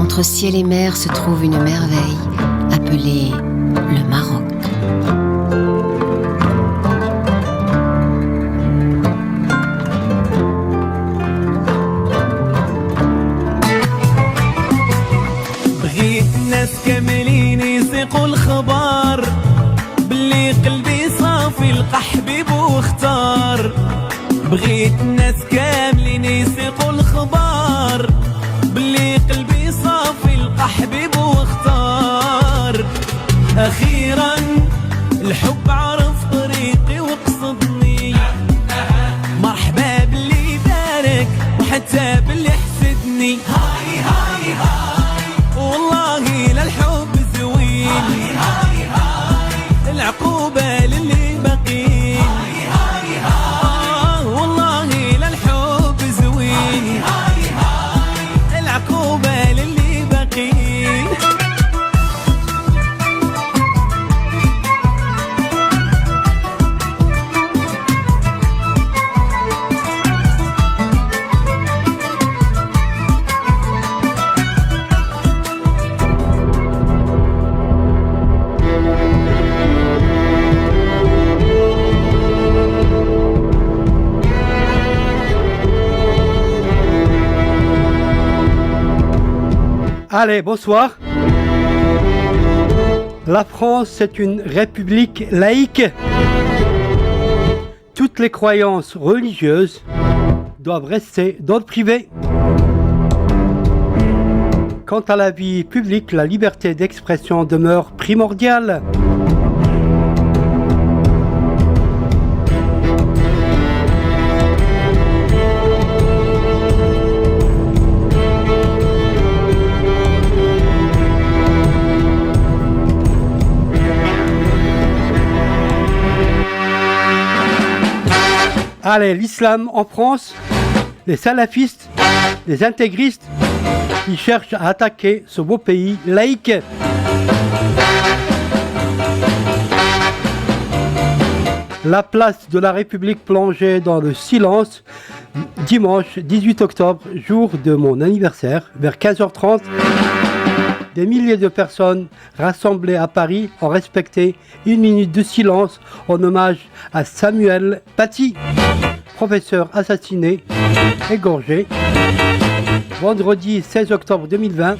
Entre ciel et mer se trouve une merveille appelée le Maroc. بغيت الناس كاملين يسيقوا الخبر باللي قلبي صافي لقى حبيب واختار. بغيت الناس كاملين يسيقوا الخبر باللي قلبي صافي لقى حبيب واختار. أخيرا الحب عرف طريقي وقصدني. مرحبا باللي بارك وحتى باللي حسدني. هاي هاي هاي والله للحب زوين. هاي هاي هاي العقوبة للي باقين. هاي هاي هاي والله للحب زوين. هاي هاي العقوبة للي باقين. Allez, bonsoir. La France est une république laïque. Toutes les croyances religieuses doivent rester dans le privé. Quant à la vie publique, la liberté d'expression demeure primordiale. Allez, l'islam en France, les salafistes, les intégristes, ils cherchent à attaquer ce beau pays laïque. La place de la République plongée dans le silence, dimanche 18 octobre, jour de mon anniversaire, vers 15h30. Des milliers de personnes rassemblées à Paris ont respecté une minute de silence en hommage à Samuel Paty, professeur assassiné, égorgé, vendredi 16 octobre 2020,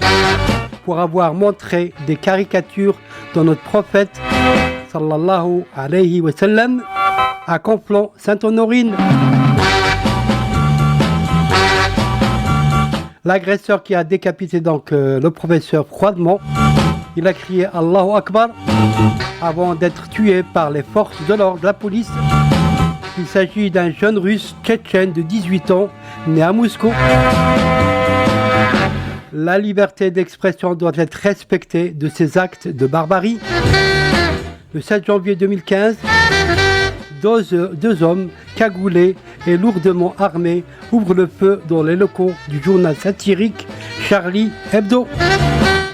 pour avoir montré des caricatures de notre prophète, sallallahu alayhi wa sallam, à Conflans-Sainte-Honorine. L'agresseur qui a décapité donc le professeur froidement, il a crié Allahu Akbar avant d'être tué par les forces de l'ordre, la police. Il s'agit d'un jeune russe tchétchène de 18 ans, né à Moscou. La liberté d'expression doit être respectée de ces actes de barbarie. Le 7 janvier 2015, deux hommes cagoulés et lourdement armés ouvrent le feu dans les locaux du journal satirique Charlie Hebdo.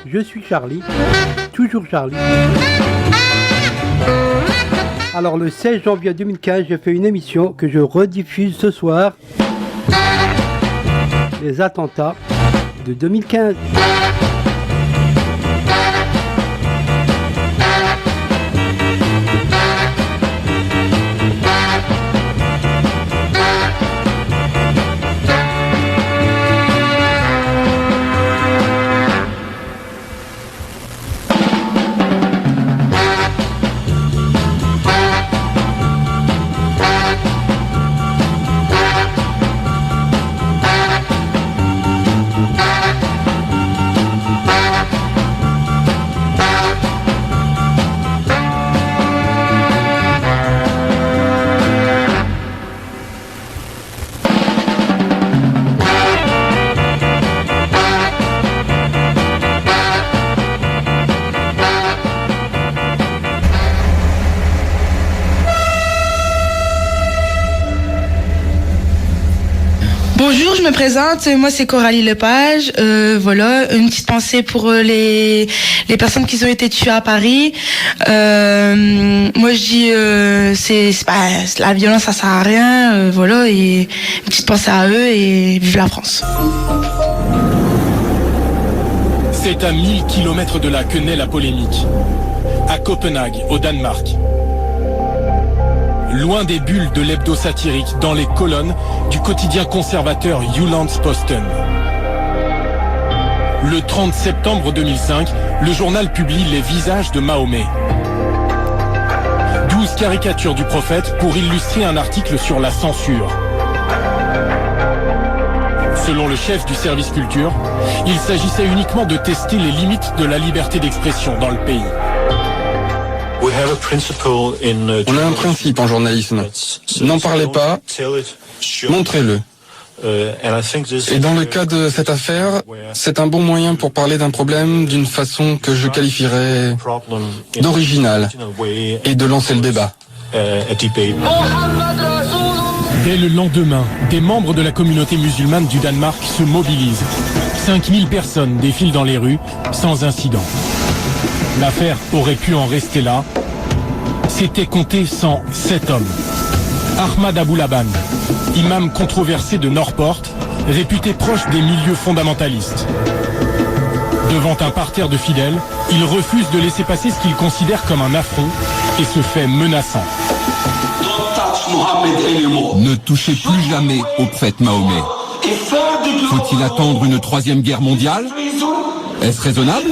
Je suis Charlie, toujours Charlie. Alors le 16 janvier 2015, j'ai fait une émission que je rediffuse ce soir. Les attentats de 2015. Bonjour, je me présente, moi c'est Coralie Lepage. Voilà, une petite pensée pour les personnes qui ont été tuées à Paris. Moi je dis c'est pas la violence, ça sert à rien, voilà, et une petite pensée à eux et vive la France. C'est à 1000 km de là que naît la polémique. À Copenhague, au Danemark. Loin des bulles de l'hebdo satirique, dans les colonnes du quotidien conservateur Jyllands-Posten. Le 30 septembre 2005, le journal publie les visages de Mahomet. 12 caricatures du prophète pour illustrer un article sur la censure. Selon le chef du service culture, il s'agissait uniquement de tester les limites de la liberté d'expression dans le pays. On a un principe en journalisme. N'en parlez pas, montrez-le. Et dans le cas de cette affaire, c'est un bon moyen pour parler d'un problème d'une façon que je qualifierais d'originale et de lancer le débat. Dès le lendemain, des membres de la communauté musulmane du Danemark se mobilisent. 5000 personnes défilent dans les rues sans incident. L'affaire aurait pu en rester là. C'était compté sans 7 hommes. Ahmad Aboulaban, imam controversé de Norrport, réputé proche des milieux fondamentalistes. Devant un parterre de fidèles, il refuse de laisser passer ce qu'il considère comme un affront et se fait menaçant. Ne touchez plus jamais au prophète Mahomet. Faut-il attendre une 3e guerre mondiale? Est-ce raisonnable?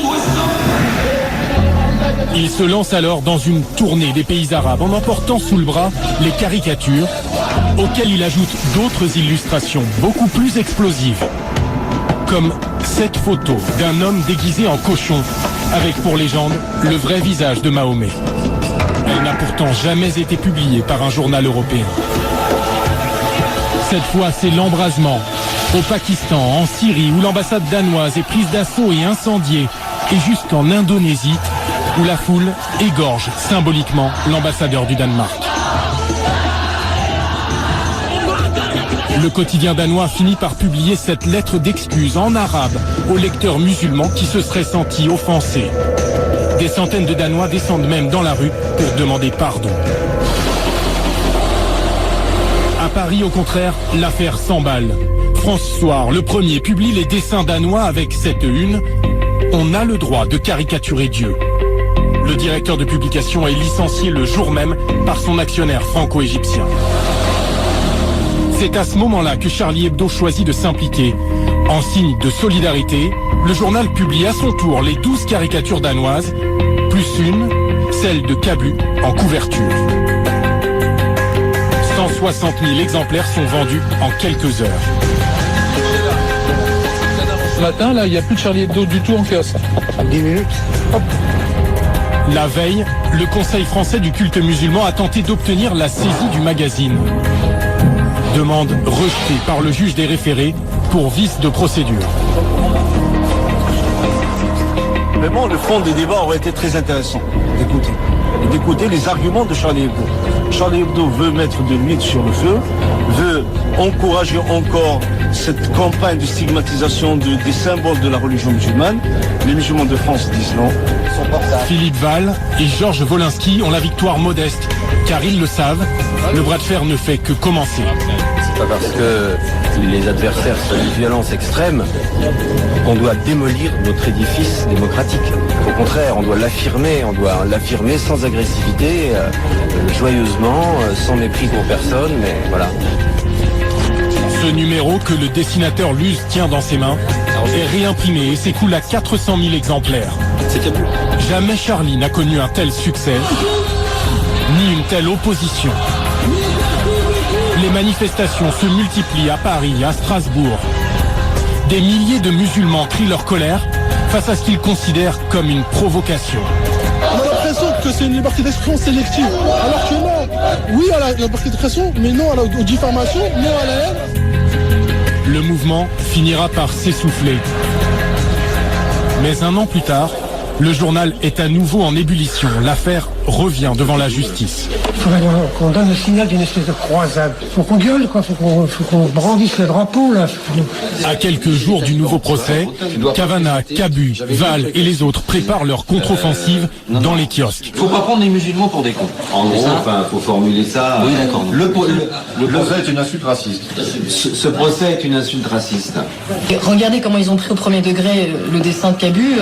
Il se lance alors dans une tournée des pays arabes en emportant sous le bras les caricatures, auxquelles il ajoute d'autres illustrations beaucoup plus explosives. Comme cette photo d'un homme déguisé en cochon, avec pour légende le vrai visage de Mahomet. Elle n'a pourtant jamais été publiée par un journal européen. Cette fois, c'est l'embrasement. Au Pakistan, en Syrie, où l'ambassade danoise est prise d'assaut et incendiée, et jusqu'en Indonésie, où la foule égorge symboliquement l'ambassadeur du Danemark. Le quotidien danois finit par publier cette lettre d'excuse en arabe aux lecteurs musulmans qui se seraient sentis offensés. Des centaines de Danois descendent même dans la rue pour demander pardon. À Paris, au contraire, l'affaire s'emballe. France Soir, le premier, publie les dessins danois avec cette une. On a le droit de caricaturer Dieu. Le directeur de publication est licencié le jour même par son actionnaire franco-égyptien. C'est à ce moment-là que Charlie Hebdo choisit de s'impliquer. En signe de solidarité, le journal publie à son tour les 12 caricatures danoises, plus une, celle de Cabu, en couverture. 160 000 exemplaires sont vendus en quelques heures. Ce matin, là, il n'y a plus de Charlie Hebdo du tout en kiosque. 10 minutes. Hop. La veille, le Conseil français du culte musulman a tenté d'obtenir la saisie du magazine. Demande rejetée par le juge des référés pour vice de procédure. Vraiment, le fond des débats aurait été très intéressant d'écouter. Et d'écouter les arguments de Charlie Hebdo. Charlie Hebdo veut mettre de l'huile sur le feu, veut encourager encore cette campagne de stigmatisation des symboles de la religion musulmane. Les musulmans de France disent non. Philippe Val et Georges Wolinski ont la victoire modeste, car ils le savent, le bras de fer ne fait que commencer. C'est pas parce que les adversaires sont d'une violence extrême qu'on doit démolir notre édifice démocratique. Au contraire, on doit l'affirmer sans agressivité, joyeusement, sans mépris pour personne, mais voilà. Ce numéro que le dessinateur Luz tient dans ses mains est réimprimé et s'écoule à 400 000 exemplaires. Jamais Charlie n'a connu un tel succès, ni une telle opposition. Les manifestations se multiplient à Paris, à Strasbourg. Des milliers de musulmans crient leur colère face à ce qu'ils considèrent comme une provocation. On a l'impression que c'est une liberté d'expression sélective, alors que non. Oui à la liberté d'expression, mais non aux diffamations, non à la haine. Le mouvement finira par s'essouffler. Mais un an plus tard, le journal est à nouveau en ébullition. L'affaire revient devant la justice. Il faudrait qu'on donne le signal d'une espèce de croisade. Il faut qu'on gueule, quoi. Il faut qu'on brandisse le drapeau, là. À quelques jours du nouveau procès, Cavana, Cabu, Val et les autres préparent leur contre-offensive dans les kiosques. Il ne faut pas prendre les musulmans pour des cons. En gros, faut formuler ça. Oui, d'accord. Le procès est une insulte raciste. Ce procès est une insulte raciste. Et regardez comment ils ont pris au premier degré le dessin de Cabu.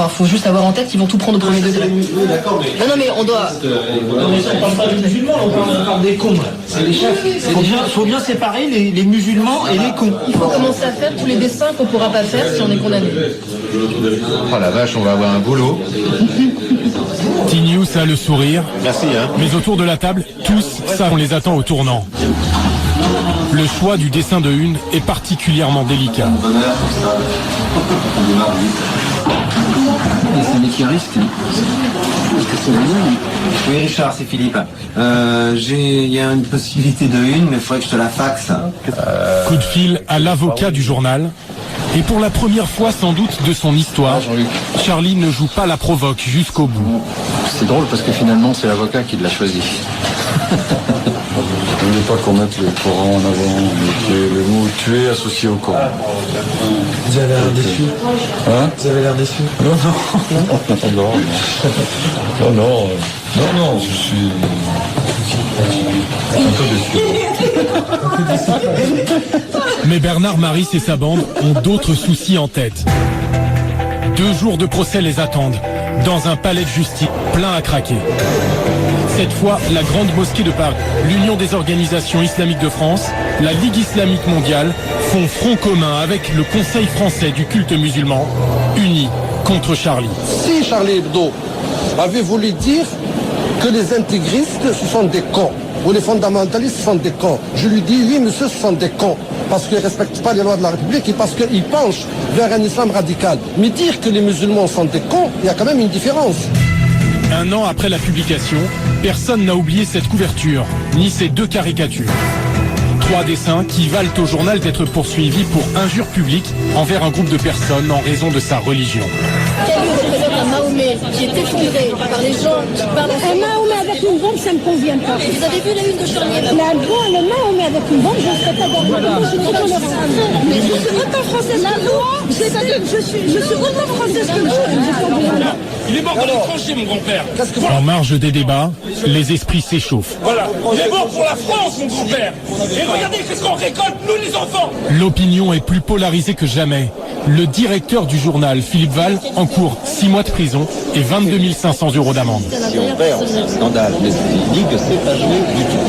Faut juste avoir en tête qu'ils vont tout prendre au premier degré. Oui, d'accord, mais... Non, mais on doit... On parle pas des musulmans, on parle des cons. C'est les chefs. Il faut bien séparer les musulmans et les cons. Il faut commencer à faire tous les dessins qu'on ne pourra pas faire si on est condamné. Oh la vache, on va avoir un boulot. T-News a le sourire. Merci, hein. Mais autour de la table, tous savent qu'on les attend au tournant. Le choix du dessin de une est particulièrement délicat. C'est métieriste. Oui, Richard, c'est Philippe. Il y a une possibilité de une, mais il faudrait que je te la faxe. Coup de fil à l'avocat du journal. Et pour la première fois sans doute de son histoire, Charlie ne joue pas la provoque jusqu'au bout. C'est drôle parce que finalement c'est l'avocat qui l'a choisi. Je ne voulais pas qu'on mette le Coran en avant, mais le mot tuer associé au Coran. Vous avez l'air déçu. Hein? Vous avez l'air déçu. Non, je suis un peu déçu. Mais Bernard Maris et sa bande ont d'autres soucis en tête. 2 jours de procès les attendent, dans un palais de justice plein à craquer. Cette fois, la Grande Mosquée de Paris, l'Union des organisations islamiques de France, la Ligue islamique mondiale font front commun avec le Conseil français du culte musulman, unis contre Charlie. Si Charlie Hebdo avait voulu dire que les intégristes, ce sont des cons, ou les fondamentalistes, ce sont des cons, je lui dis oui, monsieur, ce sont des cons, parce qu'ils ne respectent pas les lois de la République et parce qu'ils penchent vers un islam radical. Mais dire que les musulmans sont des cons, il y a quand même une différence. 1 an après la publication, personne n'a oublié cette couverture, ni ces 2 caricatures. 3 dessins qui valent au journal d'être poursuivis pour injure publique envers un groupe de personnes en raison de sa religion. Cabu représente un Mahomet qui est effondré par les gens qui parlent... Un Mahomet avec une bombe, ça ne me convient pas. Vous avez vu la une de Charlie Hebdo? Le Mahomet avec une bombe, je ne serais pas d'accord. Je suis trop tolérante. Mais je suis autant française que vous. Je suis autant française que vous. Il est mort dans les tranchées, mon grand-père. En marge des débats, les esprits s'échauffent. Voilà, il est mort pour la France, mon grand-père. Et regardez qu'est-ce qu'on récolte, nous les enfants. L'opinion est plus polarisée que jamais. Le directeur du journal, Philippe Val, encourt 6 mois de prison et 22 500 € d'amende. Si on perd, c'est un scandale, mais il dit que c'est pas joué du tout.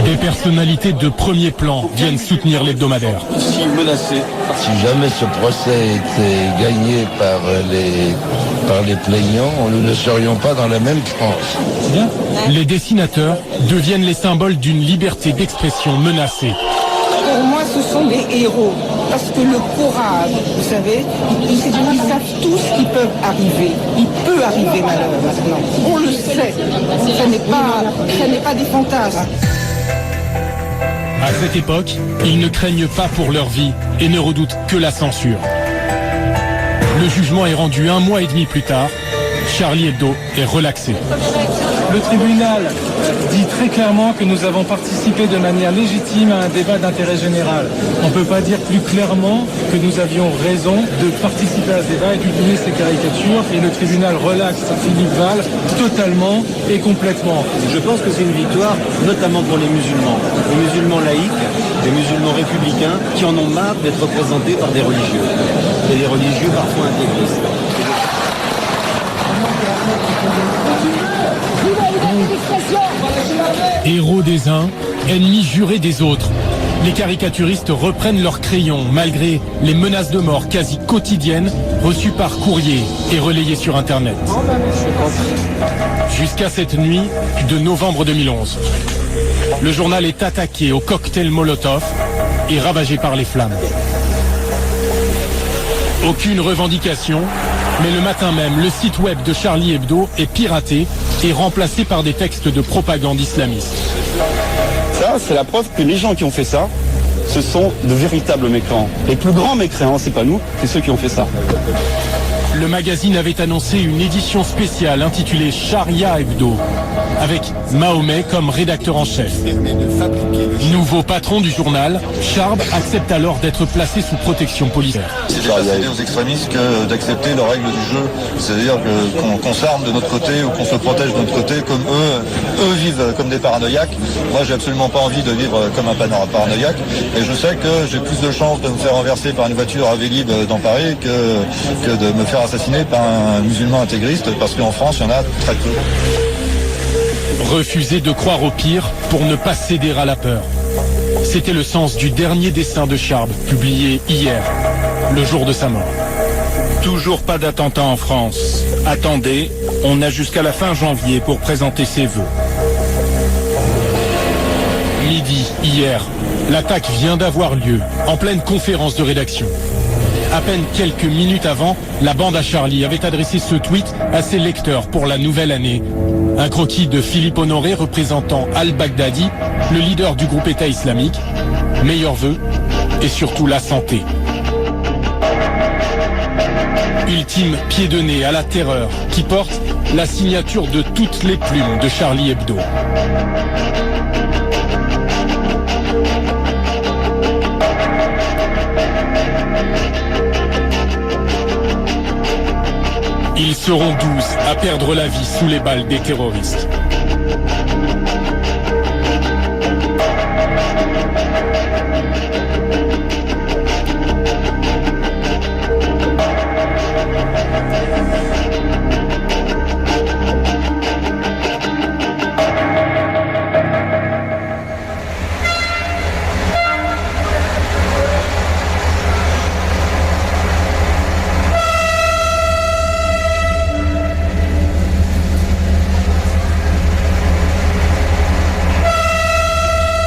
Des personnalités de premier plan viennent soutenir l'hebdomadaire. Si menacé. Si jamais ce procès était gagné par les plaignants, nous ne serions pas dans la même tranche. Les dessinateurs deviennent les symboles d'une liberté d'expression menacée. Pour moi, ce sont des héros. Parce que le courage, vous savez, ils savent tous qu'ils peuvent arriver. Il peut arriver malheur maintenant. On le sait. Ce n'est pas des fantasmes. À cette époque, ils ne craignent pas pour leur vie et ne redoutent que la censure. Le jugement est rendu 1 mois et demi plus tard. Charlie Hebdo est relaxé. Le tribunal dit très clairement que nous avons participé de manière légitime à un débat d'intérêt général. On ne peut pas dire plus clairement que nous avions raison de participer à ce débat et d'utiliser ces caricatures. Et le tribunal relaxe Philippe Val totalement et complètement. Je pense que c'est une victoire, notamment pour les musulmans laïcs, les musulmans républicains, qui en ont marre d'être représentés par des religieux. Et des religieux parfois intégristes. Héros des uns, ennemis jurés des autres. Les caricaturistes reprennent leurs crayons malgré les menaces de mort quasi quotidiennes reçues par courrier et relayées sur Internet. Jusqu'à cette nuit de novembre 2011. Le journal est attaqué au cocktail Molotov et ravagé par les flammes. Aucune revendication, mais le matin même, le site web de Charlie Hebdo est piraté et remplacé par des textes de propagande islamiste. Ça, c'est la preuve que les gens qui ont fait ça, ce sont de véritables mécréants. Les plus grands mécréants, c'est pas nous, c'est ceux qui ont fait ça. le magazine avait annoncé une édition spéciale intitulée Charia Hebdo, avec Mahomet comme rédacteur en chef. Nouveau patron du journal, Charb accepte alors d'être placé sous protection policière. C'est de faciliter aux extrémistes que d'accepter leurs règles du jeu, c'est-à-dire qu'on s'arme de notre côté ou qu'on se protège de notre côté, comme eux vivent comme des paranoïaques. Moi, j'ai absolument pas envie de vivre comme un paranoïaque, et je sais que j'ai plus de chances de me faire renverser par une voiture à Vélib dans Paris que de me faire assassiner par un musulman intégriste, parce qu'en France, il y en a très peu. Refuser de croire au pire pour ne pas céder à la peur. C'était le sens du dernier dessin de Charb, publié hier, le jour de sa mort. Toujours pas d'attentat en France. Attendez, on a jusqu'à la fin janvier pour présenter ses vœux. Midi, hier, l'attaque vient d'avoir lieu, en pleine conférence de rédaction. À peine quelques minutes avant, la bande à Charlie avait adressé ce tweet à ses lecteurs pour la nouvelle année. Un croquis de Philippe Honoré représentant al-Baghdadi, le leader du groupe État islamique. Meilleurs vœux et surtout la santé. Ultime pied de nez à la terreur qui porte la signature de toutes les plumes de Charlie Hebdo. Ils seront 12 à perdre la vie sous les balles des terroristes.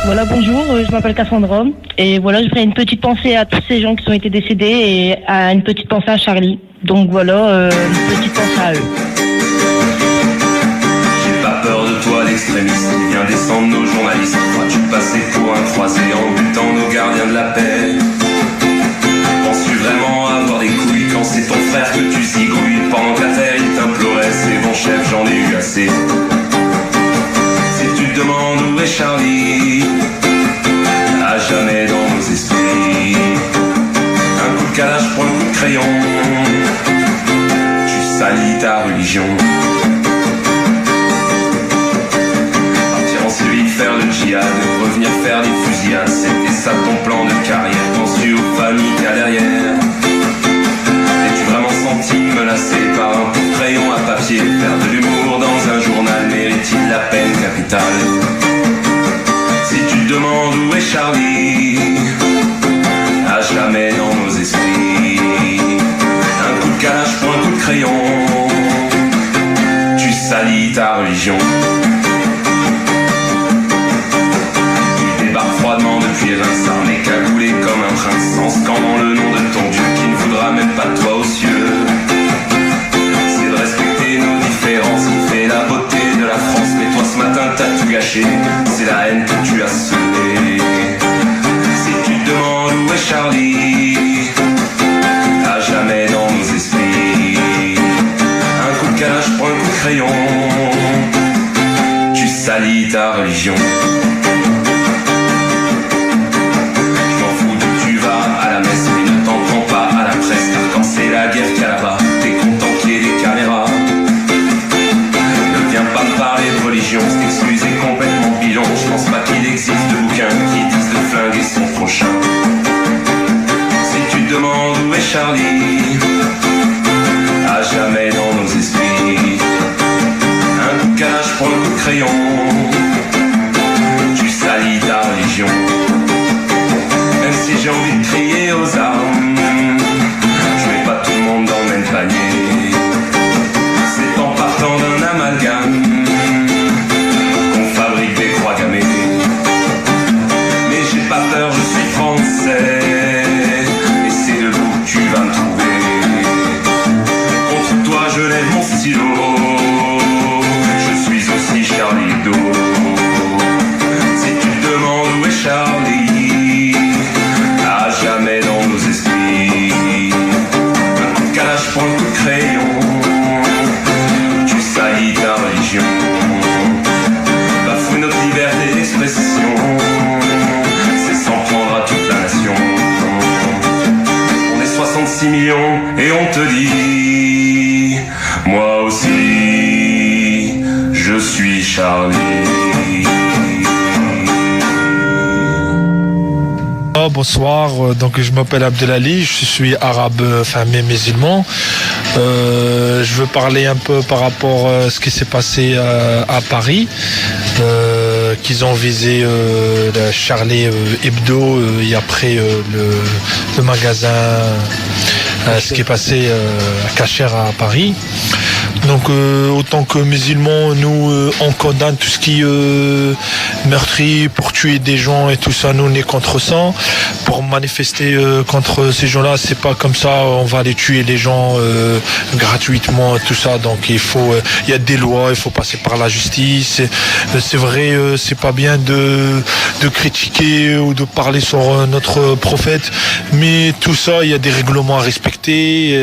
Voilà, bonjour, je m'appelle Cassandra et voilà, je ferai une petite pensée à tous ces gens qui ont été décédés et à une petite pensée à Charlie. Donc voilà, une petite pensée à eux. J'ai pas peur de toi, l'extrémiste qui vient descendre nos journalistes. Crois-tu passer pour un croisé en butant nos gardiens de la paix? Penses-tu vraiment avoir des couilles quand c'est ton frère que tu zigouilles? Pendant que la terre il t'implorait, c'est bon chef, j'en ai eu assez. Si tu te demandes où est Charlie, à jamais dans nos esprits. Un coup de calage pour un coup de crayon, tu salis ta religion. Partir en Syrie, faire le djihad, revenir faire des fusillades, c'était ça ton plan de carrière. Penses-tu aux familles qu'il y a derrière? Es-tu vraiment senti menacé par un coup de crayon à papier? Faire de l'humour dans un journal mérite-t-il la peine capitale? Si tu te demandes où est Charlie, à jamais dans nos esprits. Un coup de calage pour un coup de crayon, tu salis ta religion. Il débarque froidement depuis Reims, armé cagoulé comme un prince, en scandant le nom de ton Dieu qui ne voudra même pas de toi aux cieux. C'est de respecter nos différences qui fait la beauté de la France, mais toi ce matin t'as tout gâché, c'est la haine que tu as semée. Si tu te demandes où est Charlie, à jamais dans nos esprits. Un coup de calage pour un coup de crayon, tu salis ta religion. Je m'en fous d'où tu vas à la messe, mais ne t'en prends pas à la presse, car quand c'est la guerre qu'il y a là-bas, t'es content qu'il y ait des caméras. Ne viens pas me parler de religion, c'est excusé complètement bidon. Je pense pas qu'il existe de bouquins qui disent de flinguer son prochain. Si tu te demandes où est Charlie, à jamais dans nos esprits. Un coup de calage pour un coup de crayon, tu salis ta religion. Même si j'ai envie de crier aux armes, je mets pas tout le monde dans le même panier. C'est en partant d'un amalgame qu'on fabrique des croix gammées. Mais j'ai pas peur, je suis français, et c'est debout que tu vas me trouver. Contre toi je lève mon stylo, je suis aussi Charlie Hebdo. Si tu te demandes où est Charlie, à jamais dans nos esprits. Un coup de calage pour un coup de crayon. Tu saillis ta religion, bafoue notre liberté d'expression. C'est s'en prendre à toute la nation. On est 66 millions et on te dit, moi aussi, je suis Charlie. Bonsoir, donc je m'appelle Abdelali, je suis arabe, mais musulman. Je veux parler un peu par rapport à ce qui s'est passé à Paris, qu'ils ont visé la Charlie Hebdo et après le magasin, ce qui est passé à Cachère à Paris. Donc autant que musulmans, nous on condamne tout ce qui est meurtrier pour tuer des gens et tout ça, nous on est contre ça. Pour manifester contre ces gens-là, c'est pas comme ça, on va aller tuer les gens gratuitement et tout ça. Donc il y a des lois, il faut passer par la justice. C'est vrai, c'est pas bien de critiquer ou de parler sur notre prophète, mais tout ça, il y a des règlements à respecter,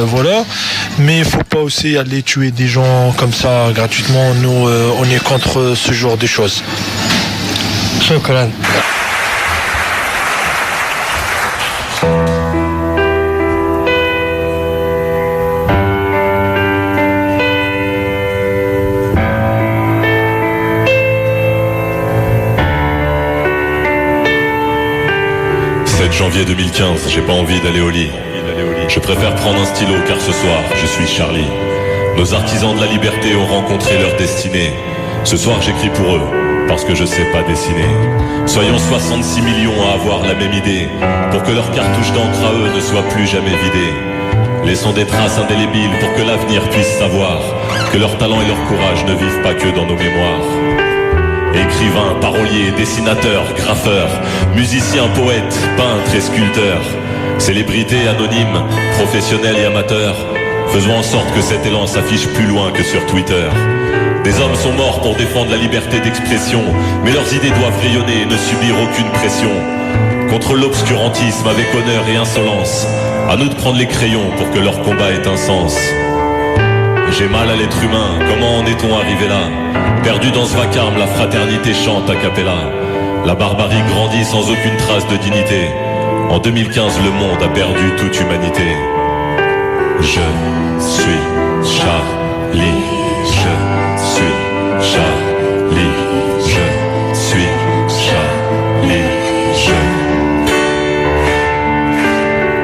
voilà. Mais il faut pas aussi aller tuer des gens comme ça gratuitement. Nous, on est contre ce genre de choses. Shukran. Janvier 2015, j'ai pas envie d'aller au lit. Je préfère prendre un stylo car ce soir, je suis Charlie. Nos artisans de la liberté ont rencontré leur destinée. Ce soir, j'écris pour eux, parce que je sais pas dessiner. Soyons 66 millions à avoir la même idée, pour que leur cartouche d'encre à eux ne soit plus jamais vidée. Laissons des traces indélébiles pour que l'avenir puisse savoir que leur talent et leur courage ne vivent pas que dans nos mémoires. Écrivains, paroliers, dessinateurs, graffeurs, musiciens, poètes, peintres et sculpteurs, célébrités anonymes, professionnels et amateurs, faisons en sorte que cet élan s'affiche plus loin que sur Twitter. Des hommes sont morts pour défendre la liberté d'expression, mais leurs idées doivent rayonner et ne subir aucune pression. Contre l'obscurantisme avec honneur et insolence, à nous de prendre les crayons pour que leur combat ait un sens. J'ai mal à l'être humain, comment en est-on arrivé là? Perdu dans ce vacarme, la fraternité chante a cappella. La barbarie grandit sans aucune trace de dignité. En 2015, le monde a perdu toute humanité. Je suis Charlie, je suis Charlie, je suis Charlie,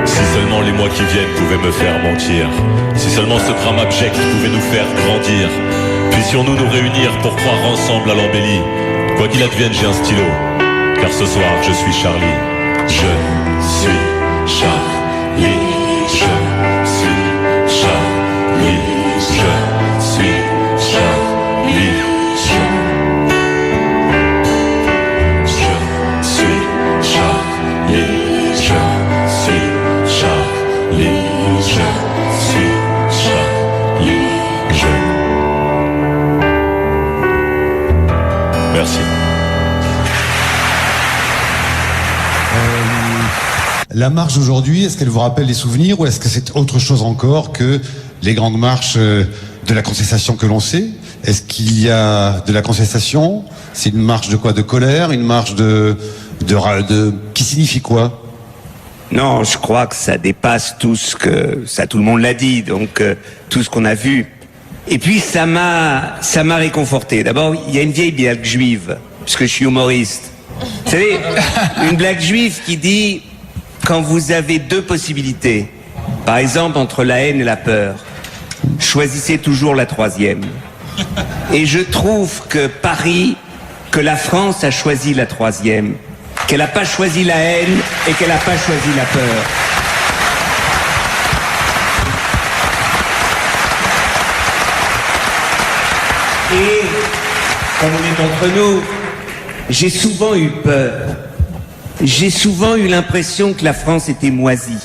Si seulement les mois qui viennent pouvaient me faire mentir, si seulement ce drame abject pouvait nous faire grandir, puissions-nous nous réunir pour croire ensemble à l'embellie. Quoi qu'il advienne, j'ai un stylo, car ce soir je suis Charlie. Je suis Charlie, je suis Charlie, je suis Charlie, je suis Charlie, je suis Charlie, je suis Charlie, Merci. La marche d'aujourd'hui, est-ce qu'elle vous rappelle des souvenirs ou est-ce que c'est autre chose encore que les grandes marches de la contestation que l'on sait? Est-ce qu'il y a de la contestation? C'est une marche de quoi? De colère? Une marche qui signifie quoi? Non, je crois que ça dépasse tout ce que... Ça, tout le monde l'a dit, donc tout ce qu'on a vu. Et puis ça m'a réconforté. D'abord, il y a une vieille blague juive, puisque je suis humoriste. Vous savez, une blague juive qui dit, quand vous avez deux possibilités, par exemple entre la haine et la peur, choisissez toujours la troisième. Et je trouve que Paris, que la France a choisi la troisième, qu'elle n'a pas choisi la haine et qu'elle n'a pas choisi la peur. Et, comme on est entre nous, j'ai souvent eu peur. J'ai souvent eu l'impression que la France était moisie,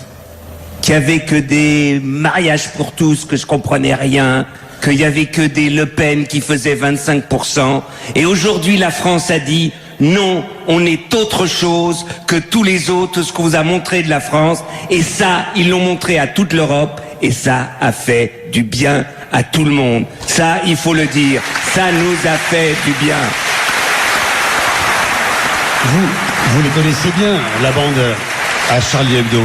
qu'il n'y avait que des mariages pour tous, que je comprenais rien, qu'il n'y avait que des Le Pen qui faisaient 25%. Et aujourd'hui, la France a dit, non, on est autre chose que tous les autres, ce qu'on vous a montré de la France. Et ça, ils l'ont montré à toute l'Europe. et ça a fait du bien à tout le monde. Ça, il faut le dire, ça nous a fait du bien. Vous les connaissez bien, la bande à Charlie Hebdo.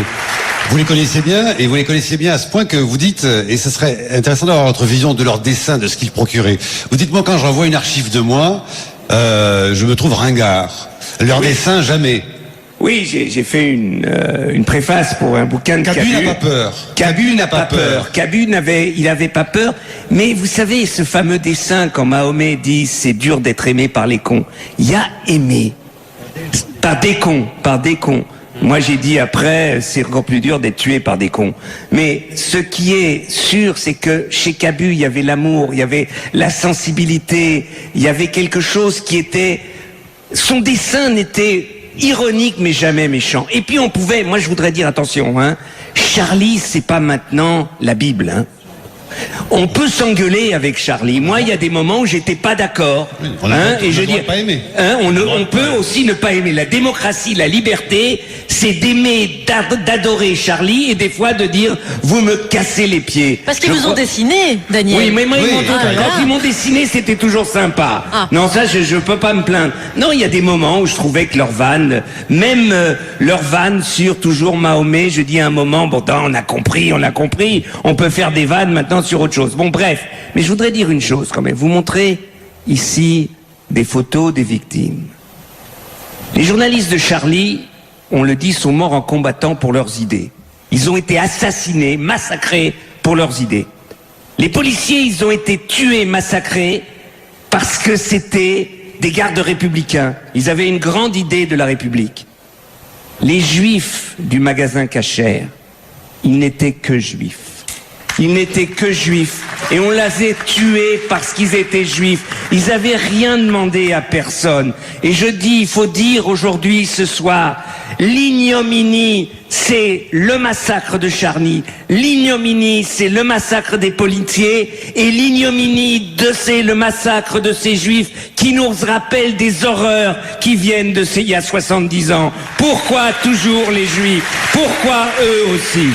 Vous les connaissez bien, et vous les connaissez bien à ce point que vous dites, et ce serait intéressant d'avoir votre vision de leur dessin, de ce qu'ils procuraient. Vous dites, moi, quand je revois une archive de moi, je me trouve ringard. Leur dessin, jamais. Oui, j'ai fait une préface pour un bouquin de Cabu. Cabu n'a pas peur. Cabu n'a pas peur. Cabu il avait pas peur. Mais vous savez, ce fameux dessin, quand Mahomet dit, c'est dur d'être aimé par les cons. Il y a aimé. Par des cons. Moi, j'ai dit après, c'est encore plus dur d'être tué par des cons. Mais ce qui est sûr, c'est que chez Cabu, il y avait l'amour, il y avait la sensibilité, il y avait quelque chose qui était... Son dessin n'était ironique, mais jamais méchant. Et puis on pouvait... Moi, je voudrais dire, attention, hein, Charlie, c'est pas maintenant la Bible, hein. On peut s'engueuler avec Charlie. Moi, il y a des moments où j'étais pas d'accord. Et je dis, on peut aussi ne pas aimer. La démocratie, la liberté, c'est d'aimer, d'adorer Charlie et des fois de dire, vous me cassez les pieds. Parce qu'ils vous ont dessiné, Daniel. Oui, mais moi, quand ils m'ont dessiné, c'était toujours sympa. Non, ça, je peux pas me plaindre. Non, il y a des moments où je trouvais que leur vanne, même leur vanne sur toujours Mahomet, je dis à un moment, bon, on a compris, on peut faire des vannes maintenant sur autre chose. Bon, bref, mais je voudrais dire une chose quand même. Vous montrez ici des photos des victimes. Les journalistes de Charlie, on le dit, sont morts en combattant pour leurs idées. Ils ont été assassinés, massacrés pour leurs idées. Les policiers, ils ont été tués, massacrés parce que c'était des gardes républicains. Ils avaient une grande idée de la République. Les juifs du magasin Cacher, ils n'étaient que juifs. Ils n'étaient que juifs. Et on les a tués parce qu'ils étaient juifs. Ils n'avaient rien demandé à personne. Et je dis, il faut dire aujourd'hui, ce soir, l'ignominie, c'est le massacre de Charlie. L'ignominie, c'est le massacre des policiers. Et l'ignominie, c'est le massacre de ces juifs qui nous rappellent des horreurs qui viennent de il y a 70 ans. Pourquoi toujours les juifs? Pourquoi eux aussi?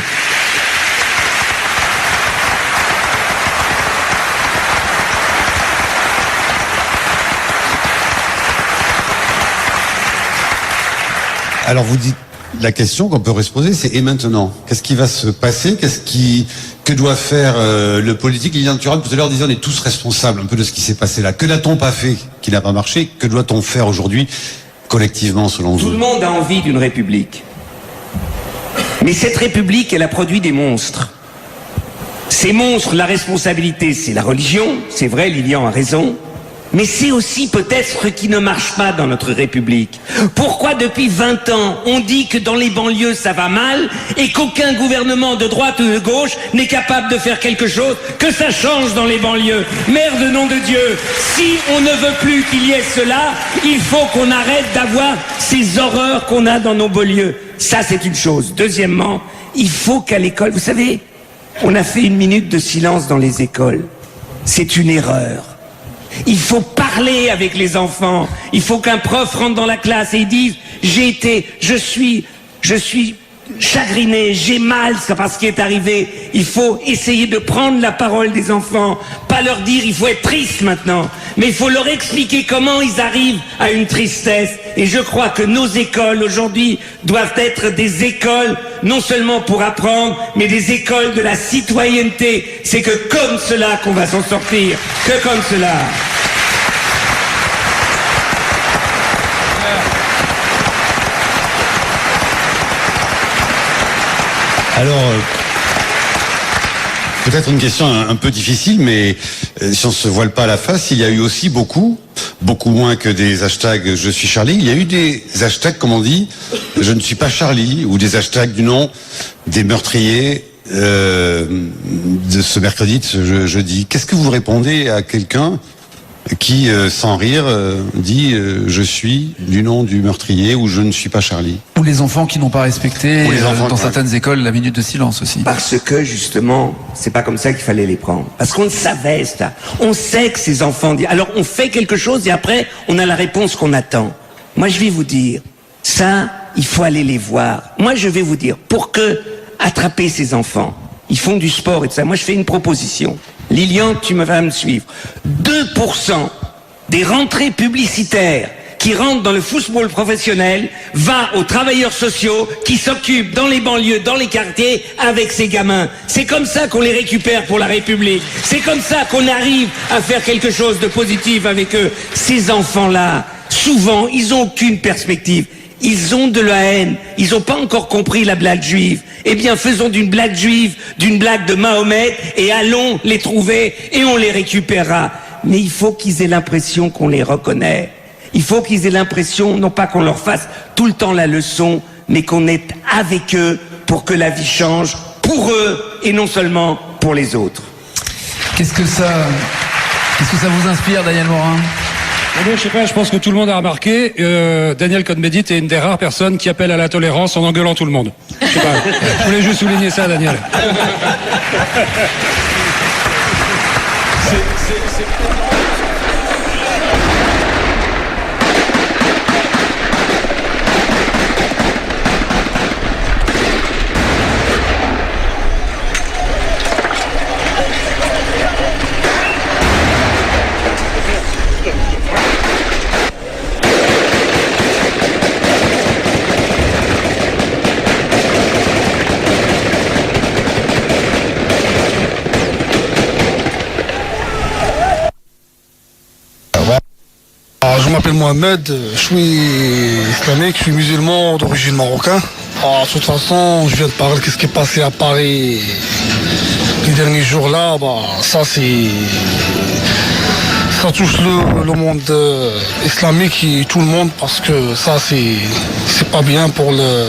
Alors vous dites, la question qu'on peut se poser, c'est et maintenant? Qu'est-ce qui va se passer? Que doit faire le politique? Liliane Thuram, tout à l'heure, disait on est tous responsables un peu de ce qui s'est passé là. Que n'a-t-on pas fait qui n'a pas marché? Que doit-on faire aujourd'hui, collectivement, selon vous? Tout le monde a envie d'une république. Mais cette république, elle a produit des monstres. Ces monstres, la responsabilité, c'est la religion. C'est vrai, Lilian a raison. Mais c'est aussi peut-être ce qui ne marche pas dans notre République. Pourquoi depuis 20 ans, on dit que dans les banlieues ça va mal et qu'aucun gouvernement de droite ou de gauche n'est capable de faire quelque chose, que ça change dans les banlieues? Merde, nom de Dieu, si on ne veut plus qu'il y ait cela, il faut qu'on arrête d'avoir ces horreurs qu'on a dans nos banlieues. Ça, c'est une chose. Deuxièmement, il faut qu'à l'école, vous savez, on a fait 1 minute de silence dans les écoles. C'est une erreur. Il faut parler avec les enfants. Il faut qu'un prof rentre dans la classe et dise je suis chagriné, j'ai mal par ce qui est arrivé. Il faut essayer de prendre la parole des enfants, pas leur dire il faut être triste maintenant, mais il faut leur expliquer comment ils arrivent à une tristesse. Et je crois que nos écoles aujourd'hui doivent être des écoles non seulement pour apprendre, mais des écoles de la citoyenneté. C'est que comme cela qu'on va s'en sortir, que comme cela. Alors, peut-être une question un peu difficile, mais si on se voile pas la face, il y a eu aussi beaucoup moins que des hashtags « Je suis Charlie », il y a eu des hashtags, comme on dit, « Je ne suis pas Charlie », ou des hashtags du nom des meurtriers de ce mercredi, de ce jeudi. Qu'est-ce que vous répondez à quelqu'un qui, sans rire, dit je suis du nom du meurtrier ou je ne suis pas Charlie? Ou les enfants qui n'ont pas respecté dans certaines écoles la minute de silence aussi. Parce que justement, c'est pas comme ça qu'il fallait les prendre. Parce qu'on le savait, ça. On sait que ces enfants disent. Alors on fait quelque chose et après on a la réponse qu'on attend. Moi je vais vous dire, ça, il faut aller les voir. Moi je vais vous dire, pour que attraper ces enfants, ils font du sport et tout ça. Moi, je fais une proposition. Lilian, tu vas me suivre. 2% des rentrées publicitaires qui rentrent dans le football professionnel va aux travailleurs sociaux qui s'occupent dans les banlieues, dans les quartiers avec ces gamins. C'est comme ça qu'on les récupère pour la République. C'est comme ça qu'on arrive à faire quelque chose de positif avec eux. Ces enfants-là, souvent, ils n'ont aucune perspective. Ils ont de la haine. Ils n'ont pas encore compris la blague juive. Eh bien, faisons d'une blague juive, d'une blague de Mahomet et allons les trouver et on les récupérera. Mais il faut qu'ils aient l'impression qu'on les reconnaît. Il faut qu'ils aient l'impression, non pas qu'on leur fasse tout le temps la leçon, mais qu'on est avec eux pour que la vie change pour eux et non seulement pour les autres. Qu'est-ce que ça vous inspire, Daniel Morin? Je sais pas, je pense que tout le monde a remarqué, Daniel Cohn-Bendit est une des rares personnes qui appelle à la tolérance en engueulant tout le monde. Je sais pas, je voulais juste souligner ça, Daniel. Je m'appelle Mohamed, je suis islamique, je suis musulman d'origine marocaine. De toute façon, je viens de parler de ce qui est passé à Paris les derniers jours là, ça touche le monde islamique et tout le monde parce que ça c'est pas bien pour la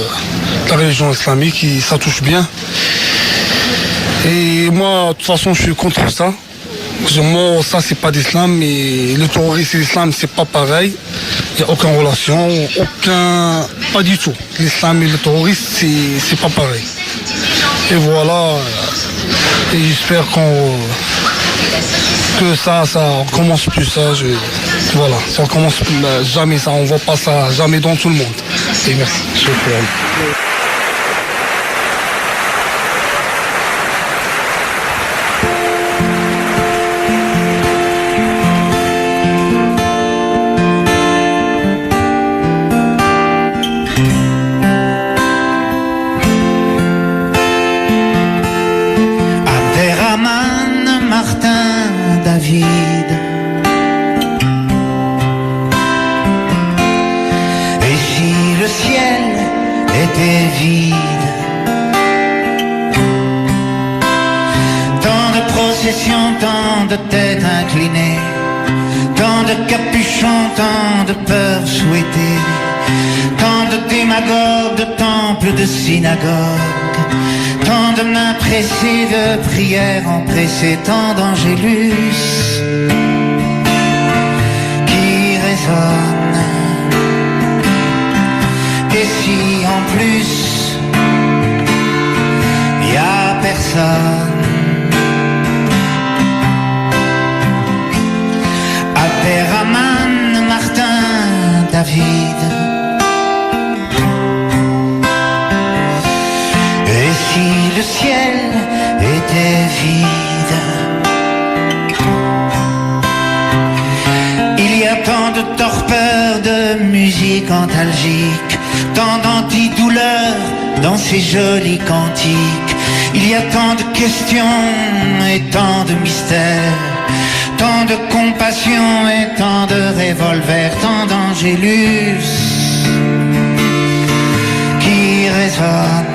religion islamique et ça touche bien. Et moi, de toute façon, je suis contre ça. Moi, ça c'est pas d'islam, mais le terrorisme et l'islam c'est pas pareil. Il n'y a aucune relation, pas du tout. L'islam et le terrorisme c'est pas pareil. Et voilà, et j'espère que ça recommence plus ça. Voilà, ça recommence jamais ça, on voit pas ça jamais dans tout le monde. Et merci. Tant de têtes inclinées, tant de capuchons, tant de peurs souhaitées, tant de démagogues, de temples, de synagogues, tant de mains pressées, de prières empressées, tant d'angélus qui résonnent. Et si en plus y a personne, Abderrahmane, Martin, David. Et si le ciel était vide? Il y a tant de torpeur, de musique antalgique, tant d'antidouleur dans ces jolis cantiques. Il y a tant de questions et tant de mystères, tant de compassion et tant de revolvers, tant d'angélus qui résonnent.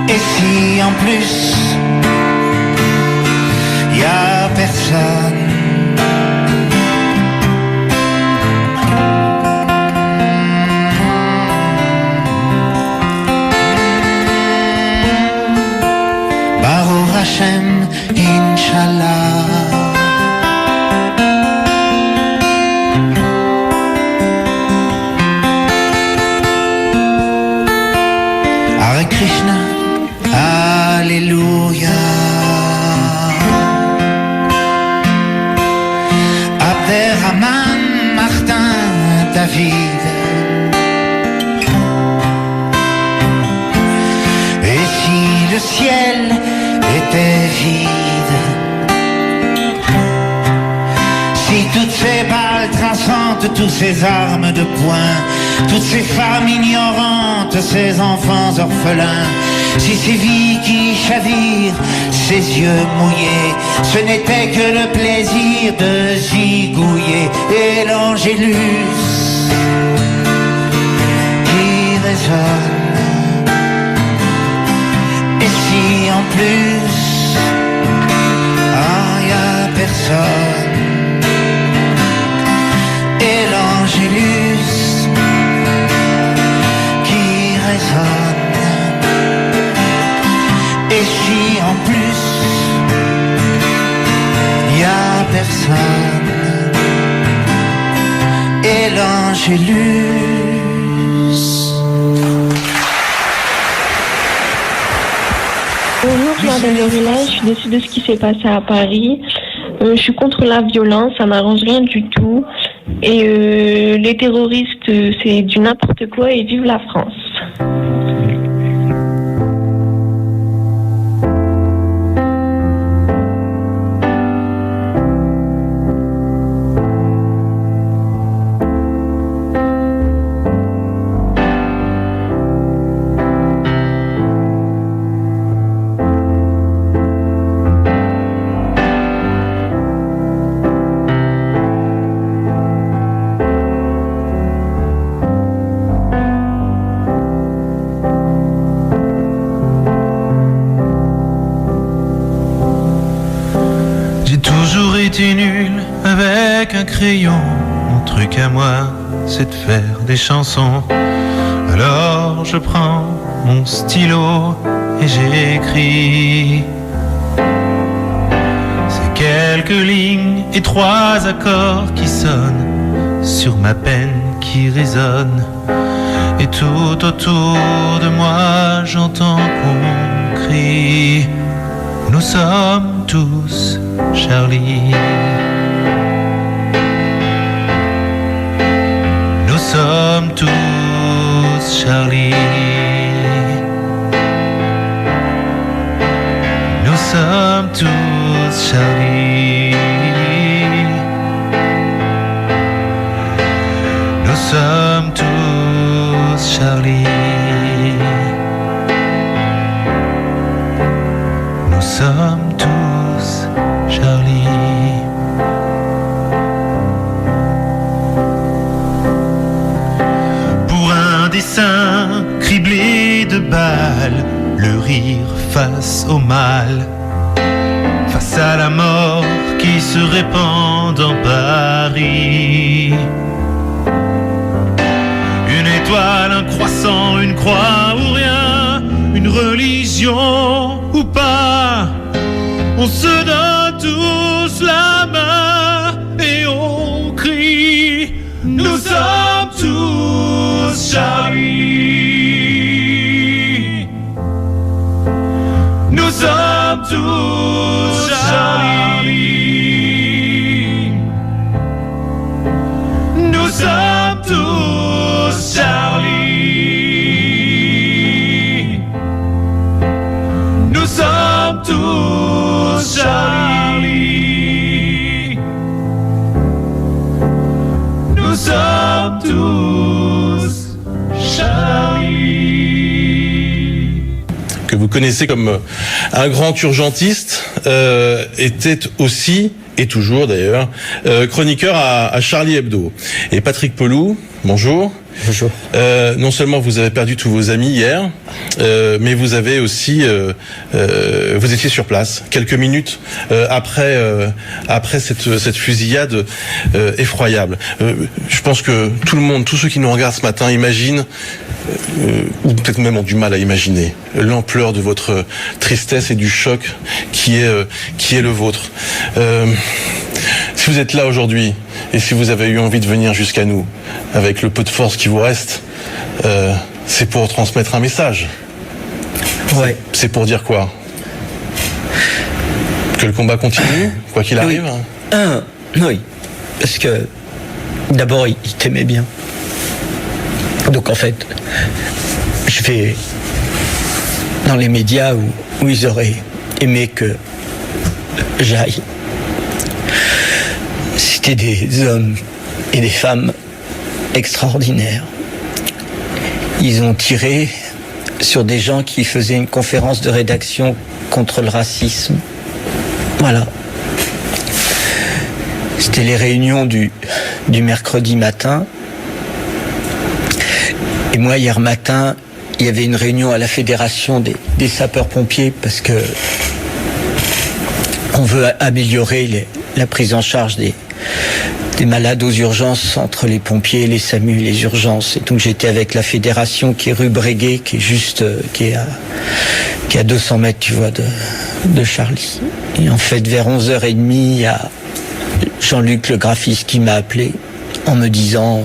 Et si en plus y a personne, Baruch Hashem, Inch'Allah. Hare Krishna, Alléluia. était vide. Si toutes ces balles traçantes, tous ces armes de poing, toutes ces femmes ignorantes, ces enfants orphelins, si ces vies qui chavirent, ces yeux mouillés, ce n'était que le plaisir de zigouiller. Et l'Angélus qui résonne, et si en plus, y a personne. Et l'Angélus qui résonne, et si en plus y a personne. Et l'Angélus. Bonjour, je m'appelle Lorena, je suis déçue de ce qui s'est passé à Paris. Je suis contre la violence, ça m'arrange rien du tout. Et les terroristes, c'est du n'importe quoi et vive la France. Nul avec un crayon, mon truc à moi c'est de faire des chansons. Alors je prends mon stylo et j'écris ces quelques lignes et 3 accords qui sonnent sur ma peine qui résonne. Et tout autour de moi j'entends qu'on crie: nous sommes tous Charlie. Nous sommes tous Charlie. Nous sommes tous Charlie. Nous sommes tous Charlie. Nous sommes tous Charlie. Pour un dessin criblé de balles, le rire face au mal, face à la mort qui se répand dans Paris. Une étoile, un croissant, une croix ou rien, une religion ou pas, on se donne tous la main et on crie: nous sommes tous Charlie. Nous sommes tous Charlie. Nous sommes tous Charlie. Nous sommes tous Charlie. Nous sommes tous Charlie. Que vous connaissez comme un grand urgentiste, était aussi, et toujours d'ailleurs, chroniqueur à Charlie Hebdo. Et Patrick Pelloux, bonjour. Bonjour. Non seulement vous avez perdu tous vos amis hier, mais vous avez aussi, vous étiez sur place quelques minutes après cette fusillade effroyable. Je pense que tout le monde, tous ceux qui nous regardent ce matin, imaginent, ou peut-être même ont du mal à imaginer l'ampleur de votre tristesse et du choc qui est le vôtre. Si vous êtes là aujourd'hui et si vous avez eu envie de venir jusqu'à nous avec le peu de force qui vous reste, c'est pour transmettre un message. Ouais. C'est pour dire quoi? Que le combat continue, quoi qu'il arrive? Oui, parce que d'abord il t'aimait bien. Donc en fait, je vais dans les médias où ils auraient aimé que j'aille. C'était des hommes et des femmes extraordinaires. Ils ont tiré sur des gens qui faisaient une conférence de rédaction contre le racisme. Voilà. C'était les réunions du mercredi matin. Et moi, hier matin, il y avait une réunion à la Fédération des sapeurs-pompiers parce que on veut améliorer la prise en charge des malades aux urgences entre les pompiers, les SAMU, les urgences. Et donc j'étais avec la fédération qui est rue Breguet, qui est à 200 mètres, tu vois, de Charlie. Et en fait, vers 11h30, il y a Jean-Luc, le graphiste, qui m'a appelé en me disant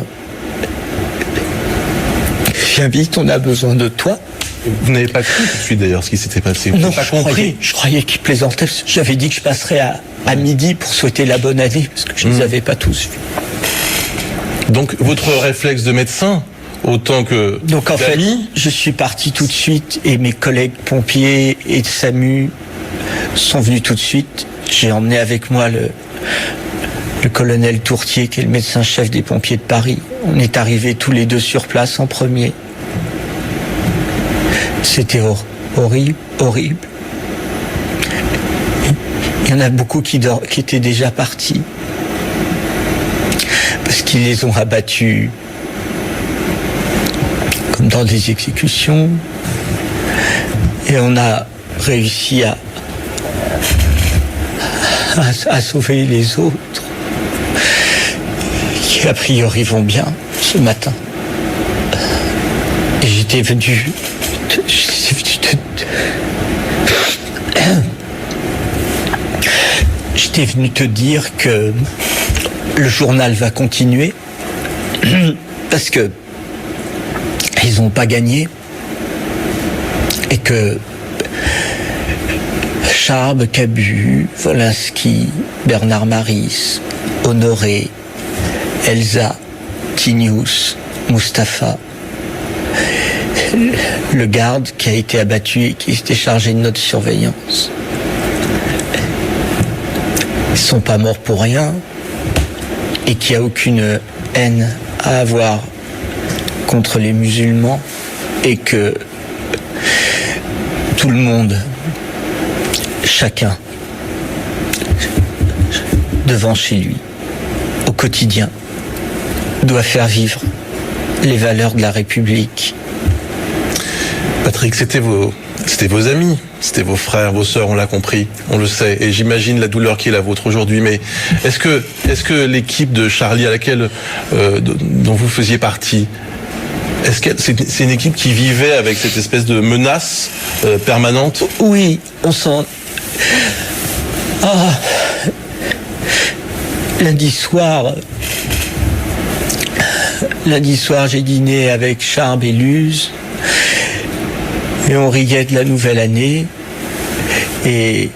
« Viens vite, on a besoin de toi ». Vous n'avez pas cru tout de suite d'ailleurs ce qui s'était passé? Non, je croyais qu'il plaisantait. J'avais dit que je passerais à midi pour souhaiter la bonne année, parce que je ne les avais pas tous vus. Donc votre réflexe de médecin, autant que donc en fait, je suis parti tout de suite et mes collègues pompiers et de SAMU sont venus tout de suite. J'ai emmené avec moi le colonel Tourtier, qui est le médecin-chef des pompiers de Paris. On est arrivés tous les deux sur place en premier. C'était horrible, horrible. Il y en a beaucoup qui étaient déjà partis. Parce qu'ils les ont abattus comme dans des exécutions. Et on a réussi à sauver les autres, qui a priori vont bien ce matin. Et j'étais venu te dire que le journal va continuer parce que ils n'ont pas gagné et que Charb, Cabu, Wolinski, Bernard Maris, Honoré, Elsa, Tinius, Mustapha, le garde qui a été abattu et qui était chargé de notre surveillance. Ils sont pas morts pour rien et qu'il n'y a aucune haine à avoir contre les musulmans et que tout le monde, chacun, devant chez lui, au quotidien, doit faire vivre les valeurs de la République. Patrick, c'était vos amis, c'était vos frères, vos sœurs, on l'a compris, on le sait, et j'imagine la douleur qui est la vôtre aujourd'hui. Mais est-ce que l'équipe de Charlie à laquelle dont vous faisiez partie, est-ce que c'est une équipe qui vivait avec cette espèce de menace permanente? Oui, on sent. Lundi soir, j'ai dîné avec Charb et Luz. Et on riait de la nouvelle année. Et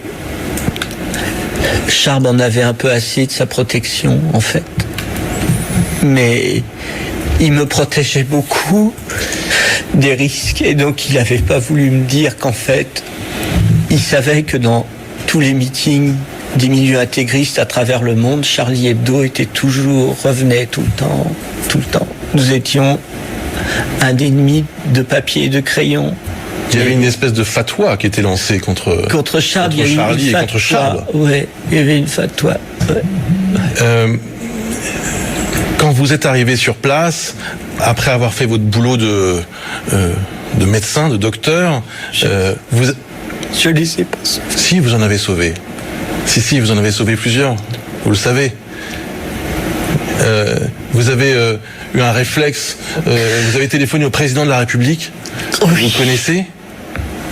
Charb en avait un peu assez de sa protection, en fait. Mais il me protégeait beaucoup des risques. Et donc, il n'avait pas voulu me dire qu'en fait, il savait que dans tous les meetings des milieux intégristes à travers le monde, Charlie Hebdo revenait tout le temps. Nous étions un ennemi de papier et de crayon. Il y avait une espèce de fatwa qui était lancée contre Charb, contre Charlie et contre Charb. Ouais, il y avait une fatwa. Ouais. Quand vous êtes arrivé sur place, après avoir fait votre boulot de médecin, de docteur, je les ai pas sauvés. Si, vous en avez sauvé. Si, vous en avez sauvé plusieurs. Vous le savez. Vous avez eu un réflexe. Vous avez téléphoné au président de la République. Oui. Vous connaissez?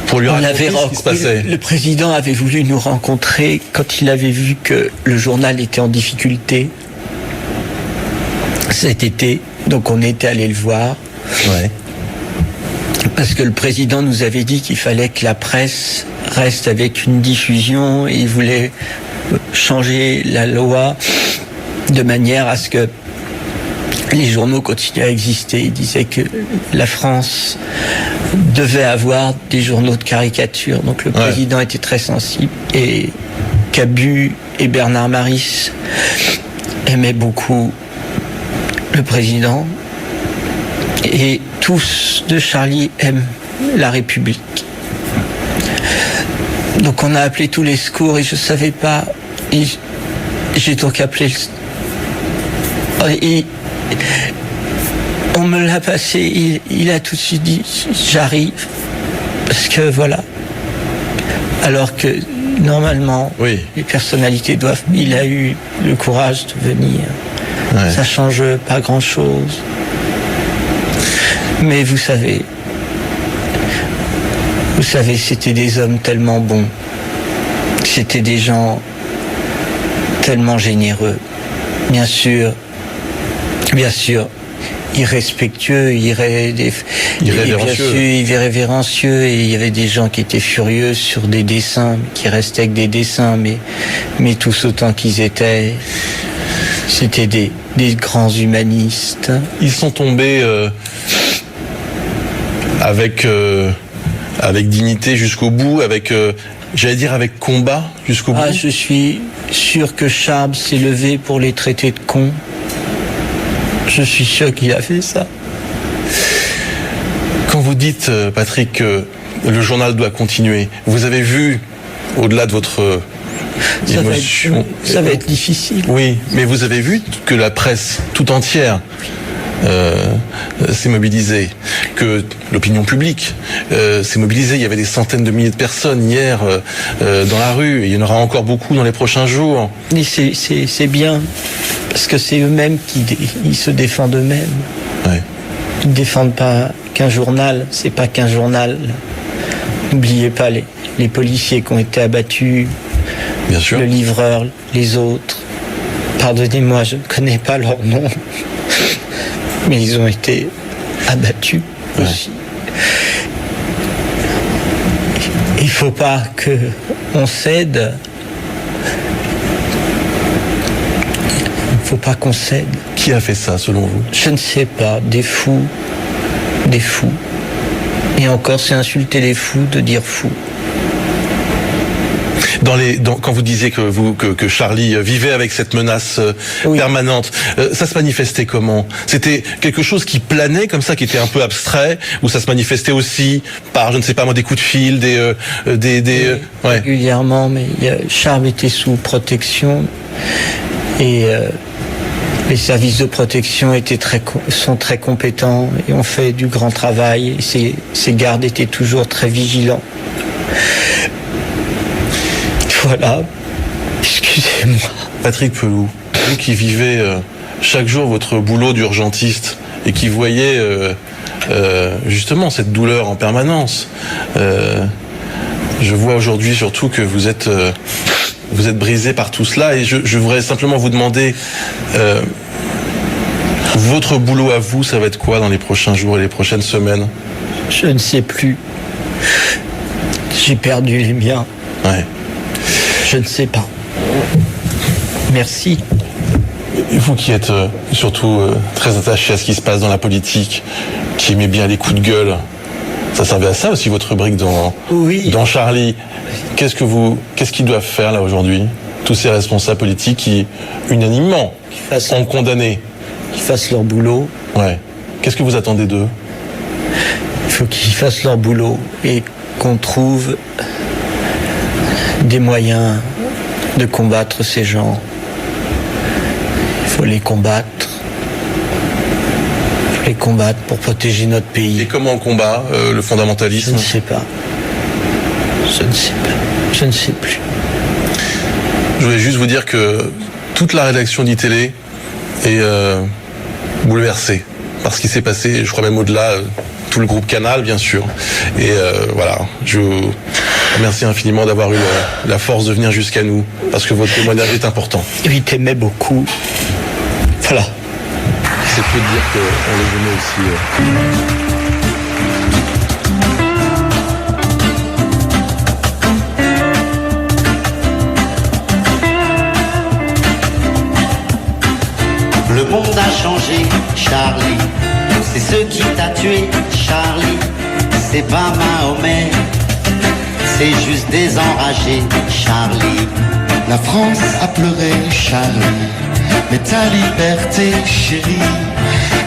Pour lui raconter ce qui se passait. Le président avait voulu nous rencontrer quand il avait vu que le journal était en difficulté cet été. Donc on était allé le voir. Ouais. Parce que le président nous avait dit qu'il fallait que la presse reste avec une diffusion et il voulait changer la loi de manière à ce que les journaux continuent à exister. Il disait que la France devait avoir des journaux de caricature. Donc le président était très sensible. Et Cabu et Bernard Maris aimaient beaucoup le président. Et tous de Charlie aiment la République. Donc on a appelé tous les secours et je savais pas. Et j'ai donc appelé et on me l'a passé, il a tout de suite dit j'arrive. Parce que voilà. Alors que normalement, les personnalités doivent. Il a eu le courage de venir. Ouais. Ça change pas grand chose. Mais vous savez, c'était des hommes tellement bons. C'était des gens tellement généreux. Bien sûr, irrespectueux, irrévérencieux, et il y avait des gens qui étaient furieux sur des dessins, qui restaient avec des dessins, mais tous autant qu'ils étaient, c'était des grands humanistes. Ils sont tombés avec dignité jusqu'au bout, avec avec combat jusqu'au bout. Je suis sûr que Charles s'est levé pour les traiter de cons. Je suis sûr qu'il a fait ça. Quand vous dites, Patrick, que le journal doit continuer, vous avez vu, au-delà de votre émotion... Ça va être difficile. Oui, mais vous avez vu que la presse tout entière s'est mobilisée, que l'opinion publique s'est mobilisée. Il y avait des centaines de milliers de personnes hier dans la rue, et il y en aura encore beaucoup dans les prochains jours. Mais c'est bien, parce que c'est eux-mêmes ils se défendent eux-mêmes. Ouais. Ils ne défendent pas qu'un journal, c'est pas qu'un journal. N'oubliez pas les policiers qui ont été abattus, bien sûr. Le livreur, les autres. Pardonnez-moi, je ne connais pas leur nom. Mais ils ont été abattus aussi. Il ne faut pas qu'on cède. Il ne faut pas qu'on cède. Qui a fait ça, selon vous? Je ne sais pas. Des fous. Des fous. Et encore, c'est insulter les fous de dire fous. Quand vous disiez que Charlie vivait avec cette menace permanente, ça se manifestait comment? C'était quelque chose qui planait comme ça, qui était un peu abstrait, ou ça se manifestait aussi par, je ne sais pas moi, des coups de fil, régulièrement, mais Charles était sous protection et les services de protection sont très compétents et ont fait du grand travail. Et ces gardes étaient toujours très vigilants. Voilà, excusez-moi. Patrick Pelloux, vous qui vivez chaque jour votre boulot d'urgentiste et qui voyez justement cette douleur en permanence, je vois aujourd'hui surtout que vous êtes brisé par tout cela, et je voudrais simplement vous demander, votre boulot à vous, ça va être quoi dans les prochains jours et les prochaines semaines? Je ne sais plus. J'ai perdu les miens. Ouais. Je ne sais pas. Merci. Et vous qui êtes surtout très attaché à ce qui se passe dans la politique, qui aimez bien les coups de gueule, ça servait à ça aussi votre rubrique dans Charlie. Qu'est-ce qu'ils doivent faire là aujourd'hui, tous ces responsables politiques qui, unanimement, ont condamné? Qu'ils fassent leur boulot. Ouais. Qu'est-ce que vous attendez d'eux? Il faut qu'ils fassent leur boulot et qu'on trouve des moyens de combattre ces gens. Il faut les combattre. Il faut les combattre pour protéger notre pays. Et comment on combat le fondamentalisme? Je ne sais pas. Je ne sais pas. Je ne sais plus. Je voulais juste vous dire que toute la rédaction d'ITélé est bouleversée par ce qui s'est passé, je crois même au-delà, tout le groupe Canal, bien sûr. Et voilà, je vous remercie infiniment d'avoir eu la force de venir jusqu'à nous, parce que votre témoignage est important. Et il t'aimait beaucoup. Voilà. C'est peu de dire qu'on les aimait aussi. Le monde a changé, Charlie. C'est ce qui t'a tué, Charlie. c'est pas Mahomet, c'est juste des enragés, Charlie. La France a pleuré, Charlie, mais ta liberté, chérie,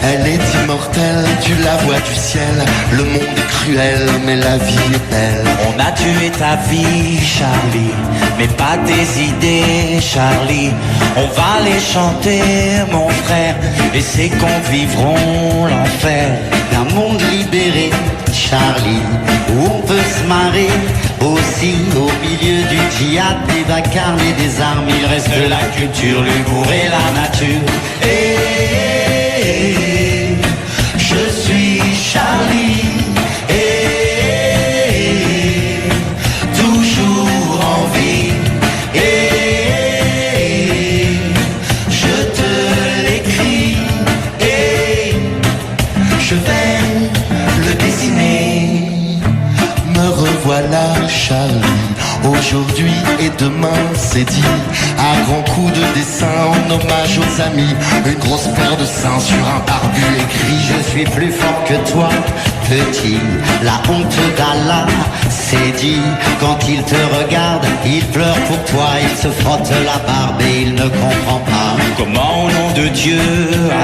elle est immortelle, tu la vois du ciel. Le monde est cruel, mais la vie est belle. On a tué ta vie, Charlie, mais pas tes idées, Charlie. On va les chanter, mon frère, et ces contes vivront l'enfer. D'un monde libéré, Charlie, où on peut se marrer. Aussi au milieu du djihad, des vacarmes et des armes, il reste la culture, l'humour et la nature. Et je suis Charlie, et toujours en vie. Et je te l'écris, et je vais le dessiner. Me revoilà, Charlie, aujourd'hui et demain, c'est dit. À grands coups de dessin en hommage aux amis. Une grosse paire de seins sur un barbu écrit. Je suis plus fort que toi, petit. La honte d'Allah, c'est dit. Quand il te regarde, il pleure pour toi. Il se frotte la barbe et il ne comprend pas. Comment au nom de Dieu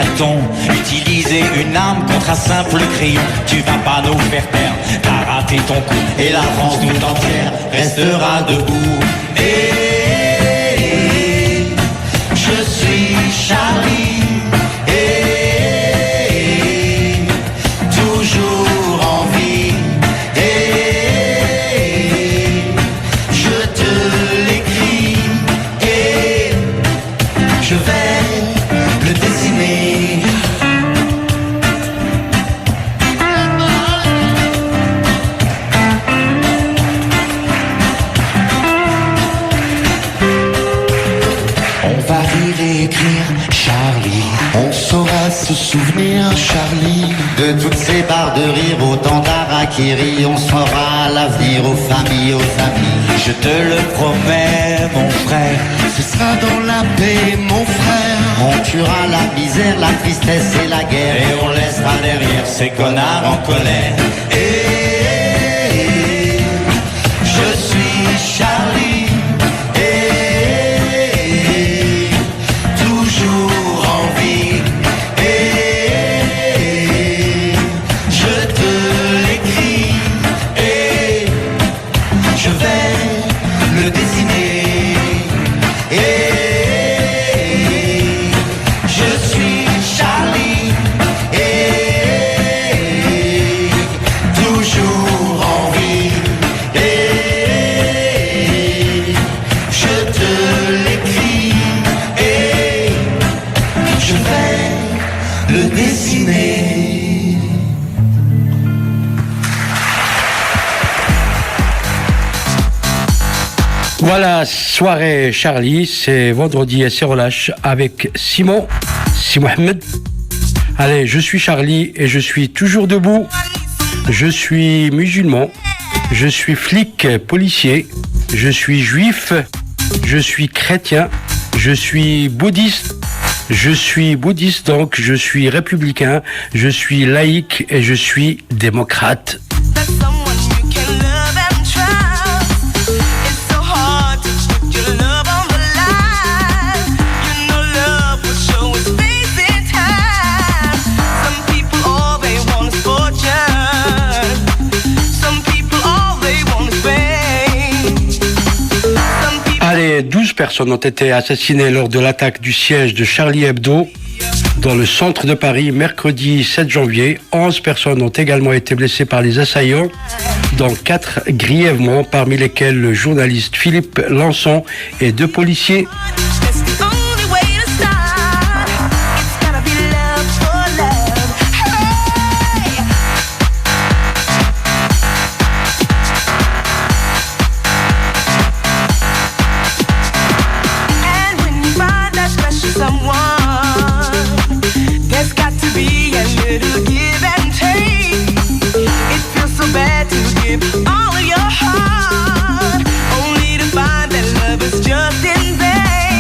a-t-on utilisé une arme contre un simple crayon? Tu vas pas nous faire perdre, t'as raté ton coup. Et la France tout entière restera debout. Et je suis Charlie, et toujours en vie. Et je te l'écris, et je vais le dessiner. Charlie, on saura se souvenir, Charlie, de toutes ces barres de rire, autant d'harakiri. On saura l'avenir aux familles, aux amis. Je te le promets, mon frère, ce sera dans la paix, mon frère. On tuera la misère, la tristesse et la guerre, et on laissera derrière ces connards en colère. Et je suis Charlie, Voilà, soirée Charlie, c'est vendredi et c'est relâche avec Simon, Si Mohamed. Allez, je suis Charlie et je suis toujours debout. Je suis musulman, je suis flic policier, je suis juif, je suis chrétien, je suis bouddhiste. Je suis bouddhiste, donc je suis républicain, je suis laïque et je suis démocrate. Allez, 12 personnes ont été assassinées lors de l'attaque du siège de Charlie Hebdo dans le centre de Paris mercredi 7 janvier. 11 personnes ont également été blessées par les assaillants, dont 4 grièvement, parmi lesquels le journaliste Philippe Lançon et 2 policiers. All of your heart, only to find that love is just in vain.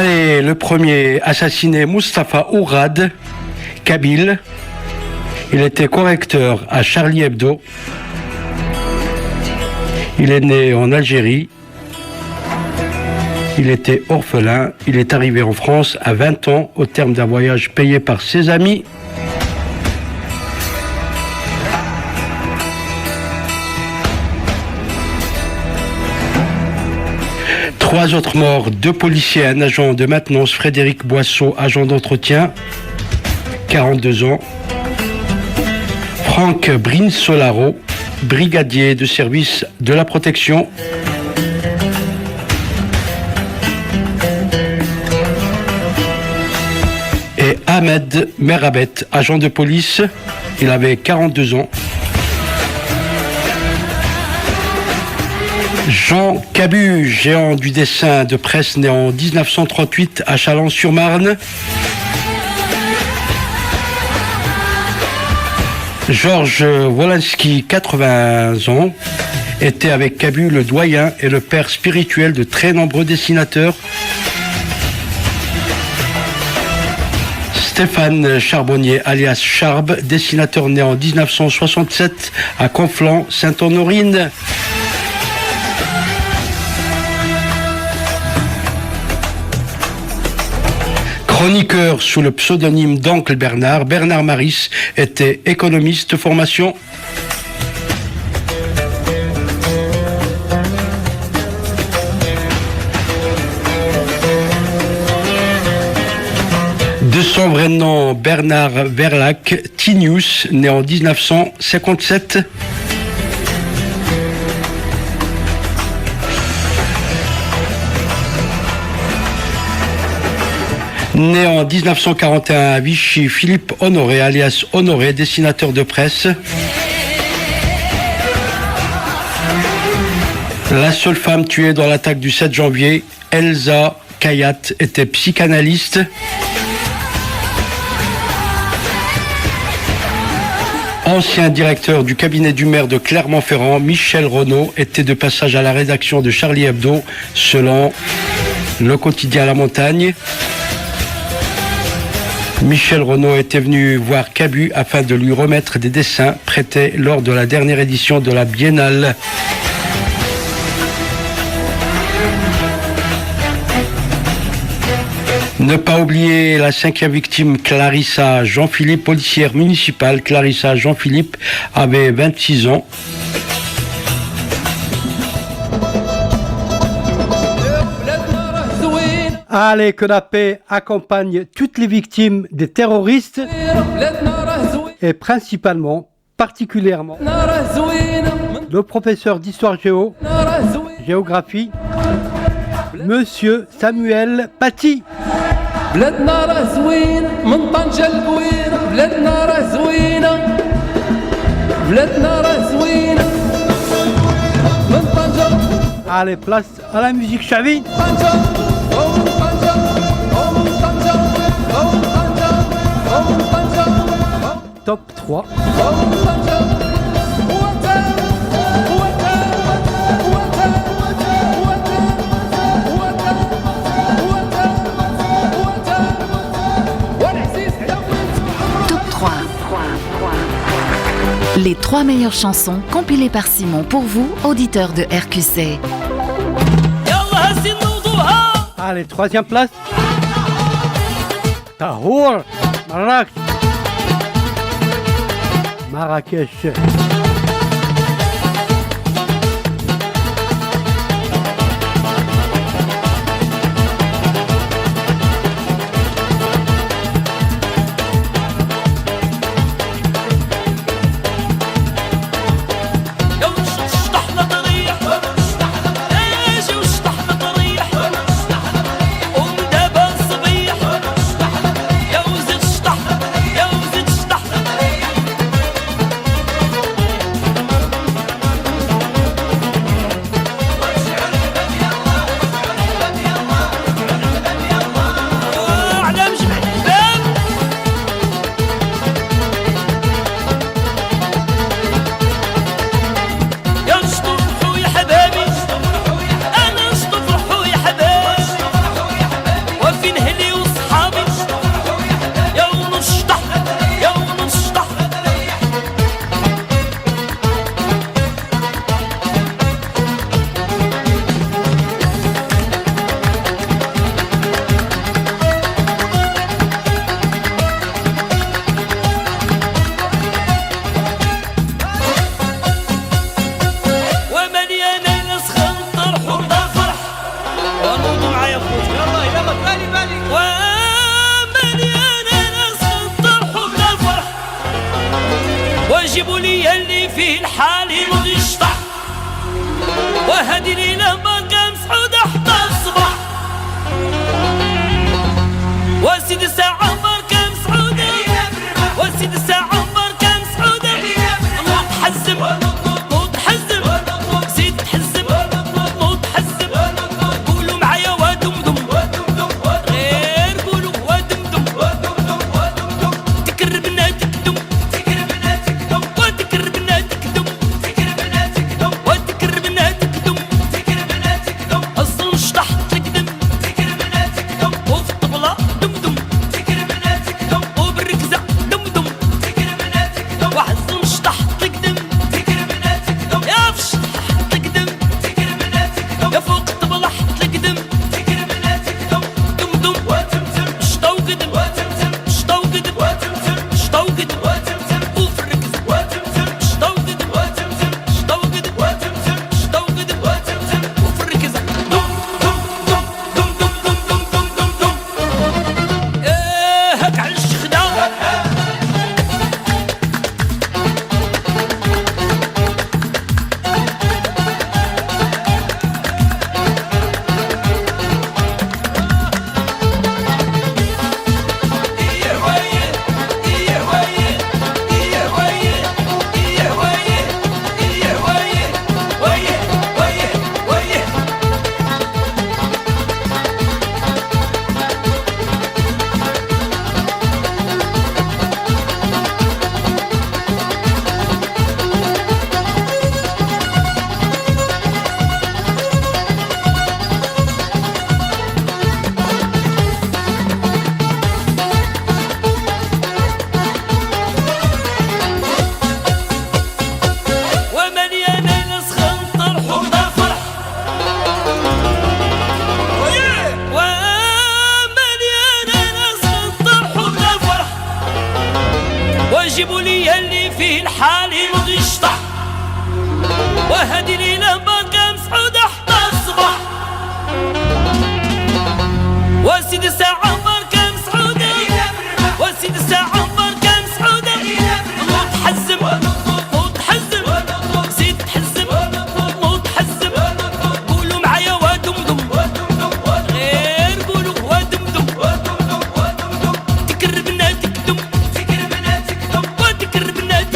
Allez, le premier assassiné, Mustapha Ourad, kabyle. Il était correcteur à Charlie Hebdo. Il est né en Algérie. Il était orphelin. Il est arrivé en France à 20 ans au terme d'un voyage payé par ses amis. Trois autres morts, 2 policiers, un agent de maintenance, Frédéric Boisseau, agent d'entretien, 42 ans. Franck Brinsolaro, brigadier de service de la protection. Et Ahmed Merabet, agent de police, il avait 42 ans. Jean Cabu, géant du dessin de presse, né en 1938 à Chalon-sur-Marne. Georges Wolinski, 80 ans, était avec Cabu le doyen et le père spirituel de très nombreux dessinateurs. Stéphane Charbonnier, alias Charb, dessinateur né en 1967 à Conflans, Sainte-Honorine. Chroniqueur sous le pseudonyme d'Oncle Bernard, Bernard Maris était économiste de formation. De son vrai nom, Bernard Verlac, Tinius, né en 1957. Né en 1941 à Vichy, Philippe Honoré, alias Honoré, dessinateur de presse. La seule femme tuée dans l'attaque du 7 janvier, Elsa Kayat, était psychanalyste. Ancien directeur du cabinet du maire de Clermont-Ferrand, Michel Renaud était de passage à la rédaction de Charlie Hebdo, selon le quotidien La Montagne. Michel Renaud était venu voir Cabu afin de lui remettre des dessins prêtés lors de la dernière édition de la Biennale. Ne pas oublier la 5e victime, Clarissa Jean-Philippe, policière municipale. Clarissa Jean-Philippe avait 26 ans. Allez, que la paix accompagne toutes les victimes des terroristes et principalement, particulièrement, le professeur d'histoire géographie, Monsieur Samuel Paty. Allez, place à la musique Chavi. Top 3. Top 3. Les 3 meilleures chansons compilées par Simon pour vous, auditeurs de RQC. Allez, 3e place. Tahour, Marrakech. وجيبوا لي اللي فيه الحال يمضي يشطح وهذه ليلة ما كان مسعودة حتى الصباح وسيد الساعة ما كان مسعودة وسيد الساعة ما كان مسعودة تحزم وتحزم زيد تحزم وتحزم قولوا معايا ودمدم غير قولوا ودمدم تكر بناتك دم وتكر بناتك دم وتكر بناتك دم اصل شطحت لك دم وفي الطبلة دمدم وبالركزة دمدم وحزن شطحت لك دم يا في شطحت لك دم يا فوق الطبلة حط لك دم دمدم شطا وقدم شطا وقدم شطا وقدم وفي الركزة شطا وقدم شطا وقدم شطا وقدم وفي الركزة دم هاك على الشخدة ومليانة ناس خنطر حوضة فرح ومليانة ناس خنطر حوضة فرح وجيبوا لي اللي فيه الحال يمضي يشطح وهذه ليلة ما كان مسعودة حتى الصباح وسيد الساعة ما كان مسعودة وسيد الساعة ما كان مسعودة وتحزم وتحزم زيد تحزم وتحزم قولوا معايا ودمدم غير قولوا ودمدم تكر بناتك دم وتكر بناتك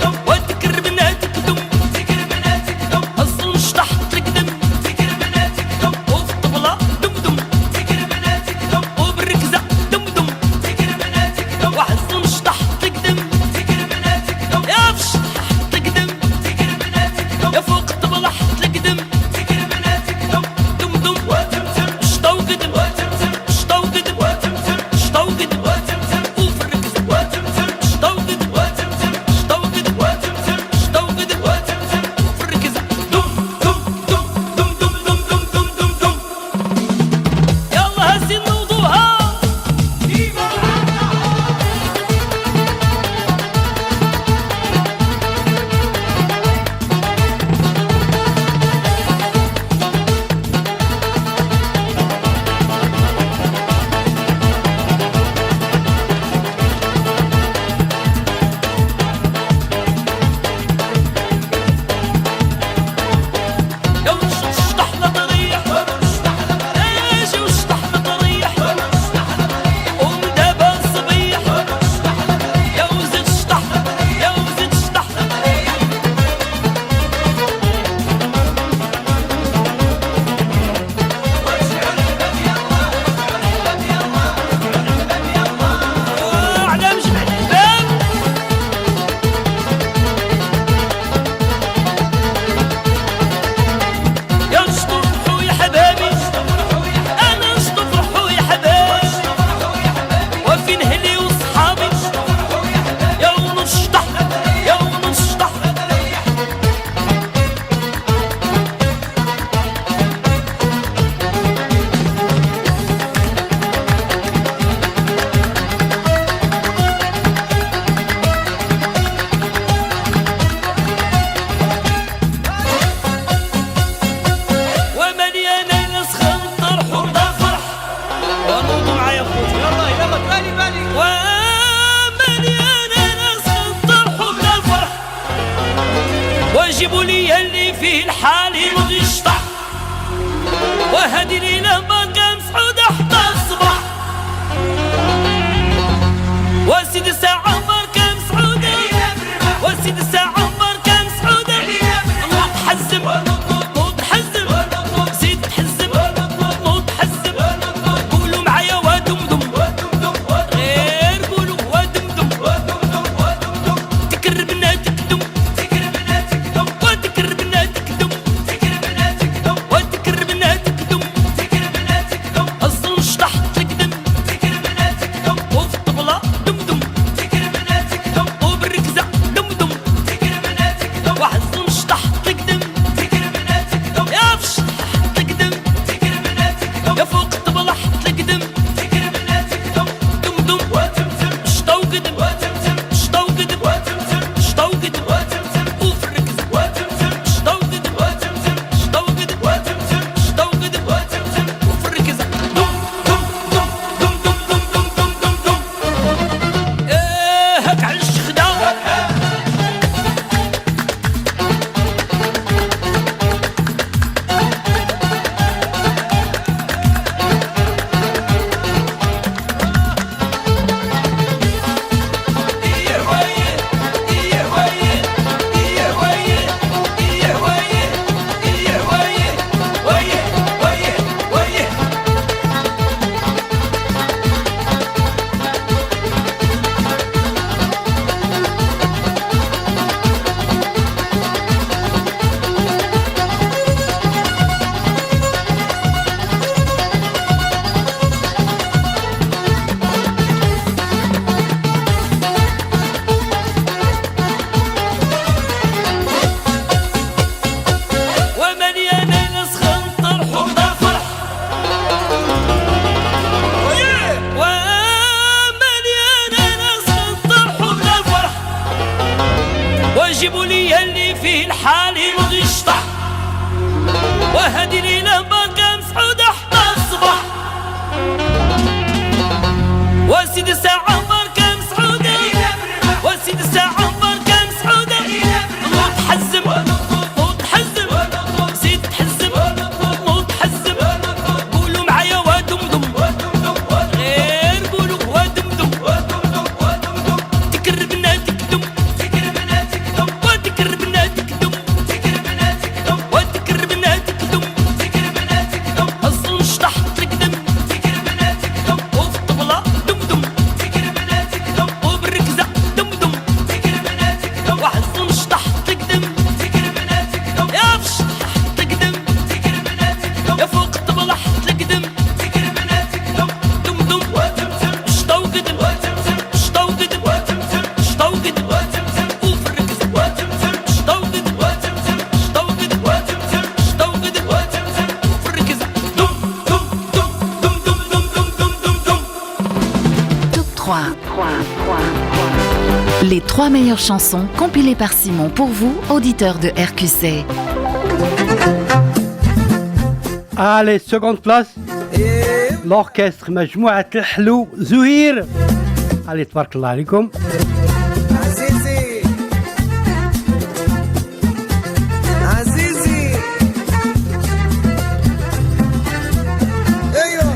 دم وتكر بناتك دم اصل شطحت لك دم وفي الطبلة دمدم وبالركزة دمدم في الحال يبغي يشطح وهذه ليلة ما كان سعودة حتى الصباح وسيد ساعة عمر كان سعودة وسيد ساعة عمر كان سعودة نوض حزم نوض حزم زيد تحزم نوض حزم قولوا معايا ودمدم غير قولوا ودمدم تكر بناتك دم وتكر بناتك دم وتكر بناتك دم أصل شطحت لك دم وفي الطبلة دمدم وبالركزة دمدم وحزن شطحت لك دم يا في شطحت لك دم يا فوق الطبلة حط لك دم دمدم شطا وقدم شطا وقدم شطا وقدم وفي الركزة شطا وقدم شطا وقدم شطا وقدم وفي الركزة هاك على الشخدة ومليانة ناس خنطر حوضة فرح ومليانة ناس خنطر حوضة فرح وجيبوا لي اللي فيه الحال يبغي يشطح وهذه ليلة ما كان سعودة حتى الصباح وسيد ساعة عمر كان سعودة وسيد ساعة عمر كان سعودة نوض حزم نوض حزم زيد تحزم نوض حزم قولوا معايا ودمدم غير قولوا ودمدم تكر بناتك دم وتكر بناتك دم وتكر بناتك دم أصل شطحت لك دم وفي الطبلة دمدم وبالركزة دمدم وحزن شطحت لك دم يا في شطحت لك دم يا فوق الطبلة حط لك دم دمدم شطا وقدم شطا وقدم شطا وقدم وفي الركزة شطا وقدم شطا وقدم شطا وقدم وفي الركزة دم دم دم دم دم دم دم دم دم Top 3. Les 3 meilleures chansons compilées par Simon pour vous, auditeurs de RQC. Allez, seconde place. L'orchestre مجموعة الحلو زهير. Allez, تبارك الله عليكم. عزيزي عزيزي ايوه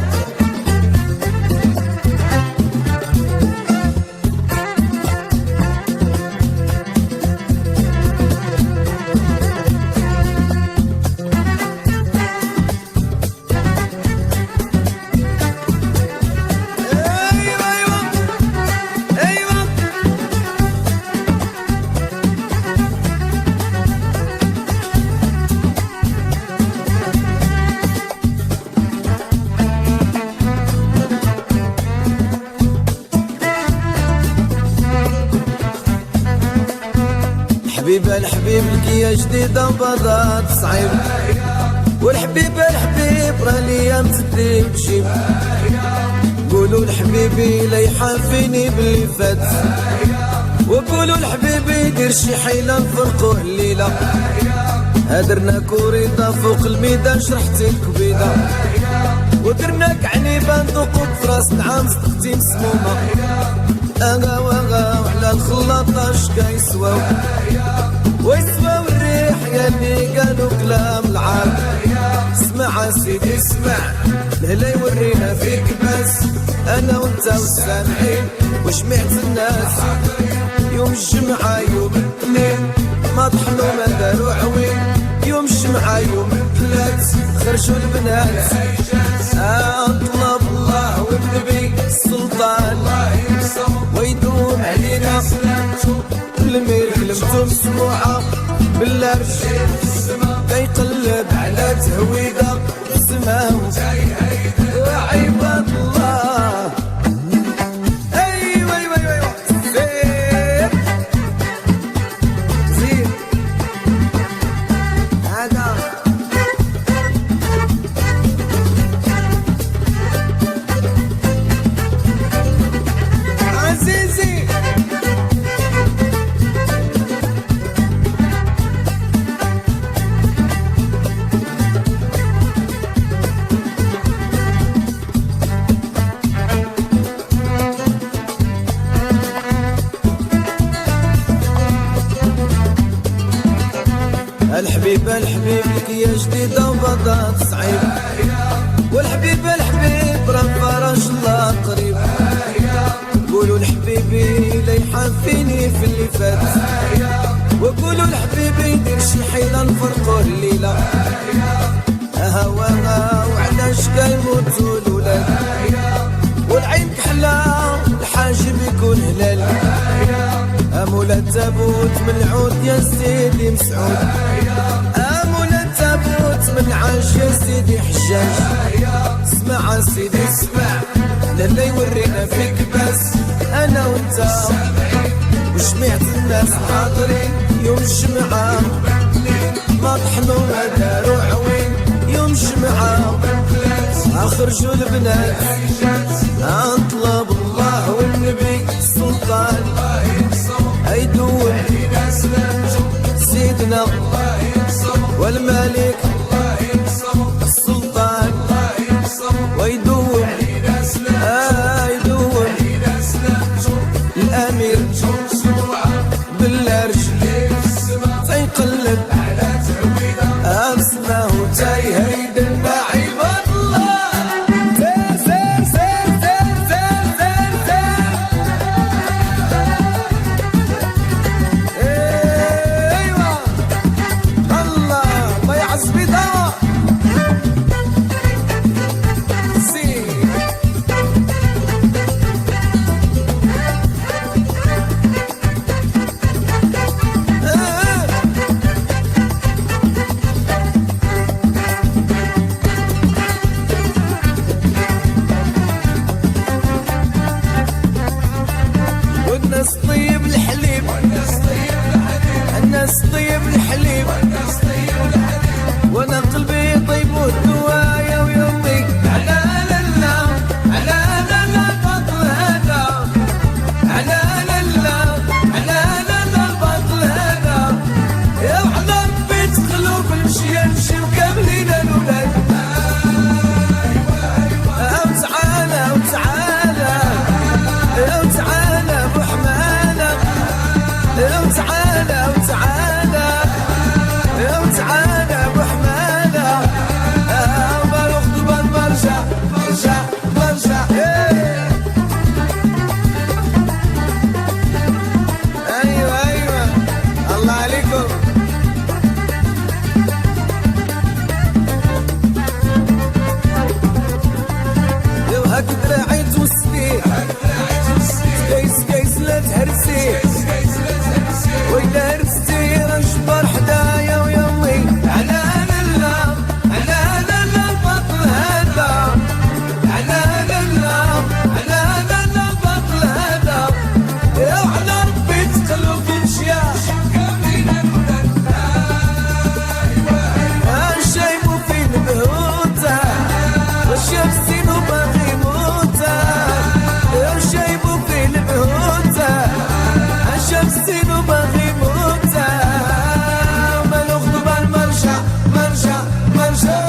حبيبة الحبيب لك يا جديدة وبرات صعيب والحبيبة الحبيب راه الايام تدي وتجيب قولوا لحبيبي لا يحافيني باللي فات وقولوا لحبيبي يدير شي حيلة نفرقوه الليلة هدرنا كوريطة فوق الميدان شرحتي الكبيدة ودرناك عنيبة ندوقو بفراس نعام صدقتي مسمومة أغا وغا وعلى الخلاطة شكا يسواو ويسواو الريح اللي قالوا كلام العار. اسمع سيدي اسمع لهلا يورينا فيك بس انا وانت والسامعين وجميع الناس. يوم الجمعة يوم الاثنين ما طحنوا ما داروا عوين. يوم الجمعة يوم الثلاث خرجوا البنات. اطلب الله والنبي السلطان ويدوم علينا كلمة كلمتهم مسموعة باللرش كيقلب على تهويدة السماء. يا عباد الله ايوه ايوه ايوه زين زين هذا عزيزي. الحبيب الحبيب لك يا جديدة وبضات صعيب. والحبيب الحبيب راه فرج الله قريب. قولوا لحبيبي لا يحافيني في اللي فات. وقولوا لحبيبي يدير شي حيلة نفرقوه الليلة. هواها وعلاش كيموتوا الولاد. والعين كحلة الحاجب يكون هلال. مولا التابوت من العود يا سيدي مسعود. مولا التابوت من العاش يا سيدي حجاج. اسمع سيدي اسمع لالا يورينا فيك بس انا وانت وجميع الناس حاضرين. يوم الجمعة ما طحنوا ما داروا عوين. يوم الجمعة خرجوا البنات. اطلب الله والنبي السلطان هيدوم سيدنا والملك السلطان ويدوم هيدوم الامير بالارج تيقلب اسمه تيهيدن عباد الله. سير سير سير سير سير سير سير. ايوه الله الله يعزبي دوا سير. والناس طيب الحليب الناس طيب الحليب. وانا قلبي طيب والدوايا ويومي على لالا على لالا البطل هذا. على لالا على لالا البطل هذا. يا وعلى بيت قلوب المشي نمشي وكاملين الولاد. وتعالى وتعالى وتعالى ابو حماله. وتعالى وتعالى وتعالى ابو حماده. باروخ دبان برجع برجع برجع. ايوه ايوه الله عليكم. يو هاك دراعي توسلي كيس كيس لا تهرسي. وإلا هرستي رجبر حدايا ويومي على لالا على لالا البطل هذا. على لالا على لالا البطل هذا. يا وعلى ربي تقلب المشيا كاملين الولاد. شايبو في البهوتة والشاب سينو باغي موتة. شايبو في البهوتة الشاب سينو باغي موتة. ما ناخدو بالمرجع مرجع مرجع.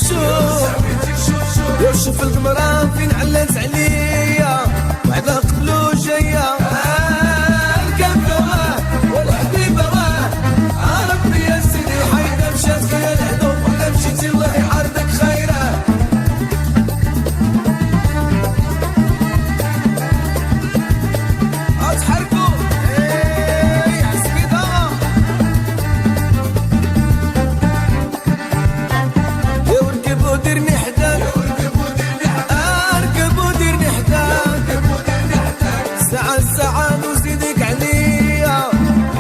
شوف شوف القمرة فين علات عليا وعلى قبلو جاية الكافة والحبيبة ربي يا سيدي حيدة مشات فيا العدو ولا مشيتي الله يعرضك خيره اتحركوا يا سكيدة يا وركب وديرني حداك اركب وديرني حداك ساعة ساعة وزيدك عليا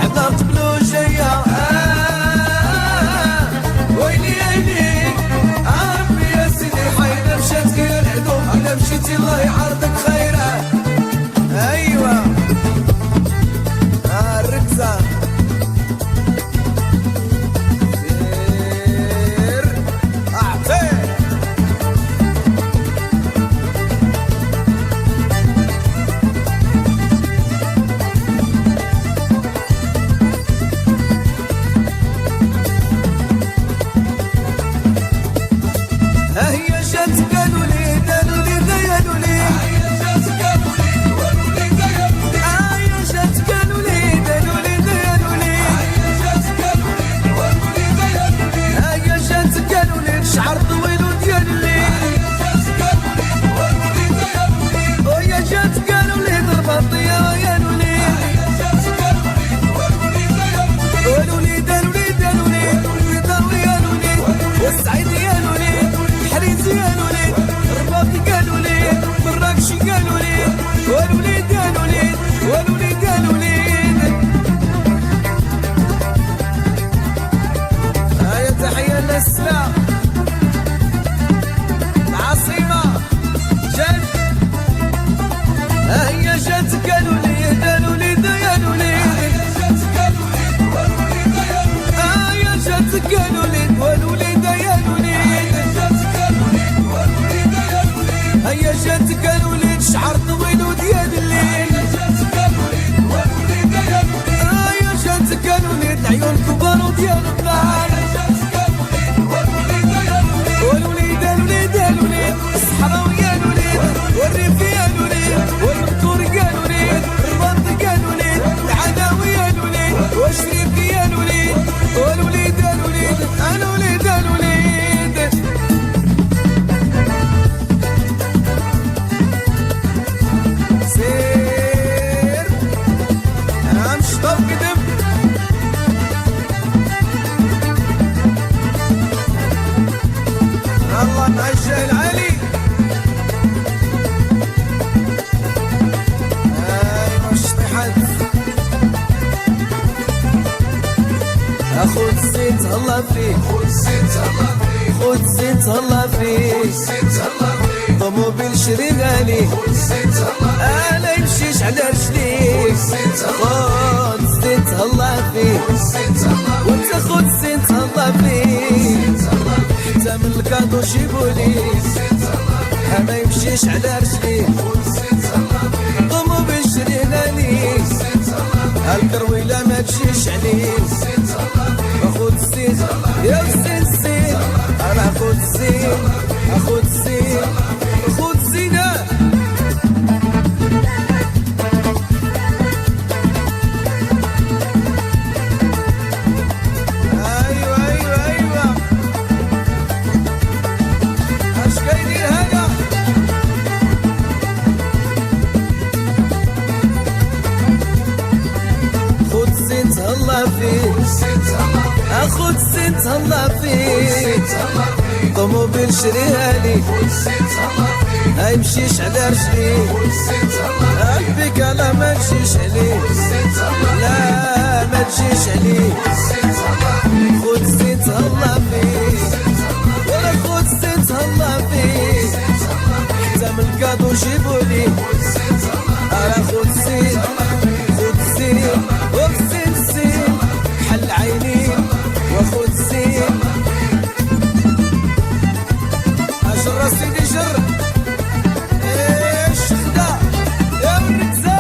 عدا قبلو جاية ويلي ويلي ربي يا سيدي حيدة مشات فيا العدو الا مشيتي الله يعرضك خيره ايوه الركزة سير اعطيه ها هي جات قالوا لي داروا لي ديالوا لي هي جات قالوا لي داروا لي ديالوا لي هي جات قالوا لي شعر طويل وديال لي وهي جات قالوا لي ضرباطية يالوا لي قالوا لي داروا لي داروا لي البيضاوي يالوا لي والسعيد يالوا لي الحريز يالوا لي الرباطي قالوا لي مراكشي قالوا لي قالوا لي قالوا لي قالوا لي قالوا لي هيا تحية للسلام العاصمة جد هي جات قالوا لي قالوا لي ديالوا لي هي جات قالوا لي قالوا لي ديالوا لي هي جات قالوا لي شعر طويل وديال الليل هي جات قالوا لي عيون كبار وديال النهار قالوا لي دالوا لي دالوا لي الصحراء ويالوا لي والريف يالوا لي والمطور قالوا لي الرباط قالوا لي العداوي يالوا لي والشريف يالوا لي قالوا لي دالوا لي قالوا لي دالوا لي سير امشي طب قدم الله معجل العلي مش طيحت اخد زيت الله فيك خد زيت الله فيك طوموبيل شري غالي انا يمشيش على رجليك خد زيت الله فيك وانت خد زيت الله فيك حتى من الكادو جيبولي ما يمشيش على رجليك طوموبيل شري غالي الكرويلة ما تجيش عليك خد الزيت يا الزيت الزيت انا خد الزيت اخد الزيت خد زينة ايوه ايوه ايوه اش كايدير هذا خد زيت الله فيك اخد زيت الله فيك طوموبيل شريها لي هيمشيش على رجلي قلبك لا ما تجيش عليه لا ما تجيش عليه خد زيت الله فيك ولا خد زيت الله فيك حتى من الكادو جيبولي انا خد زيت خد زيت وخد زيت حل عيني وخد زيت اجر سيدي جر الشخدة يا الركزة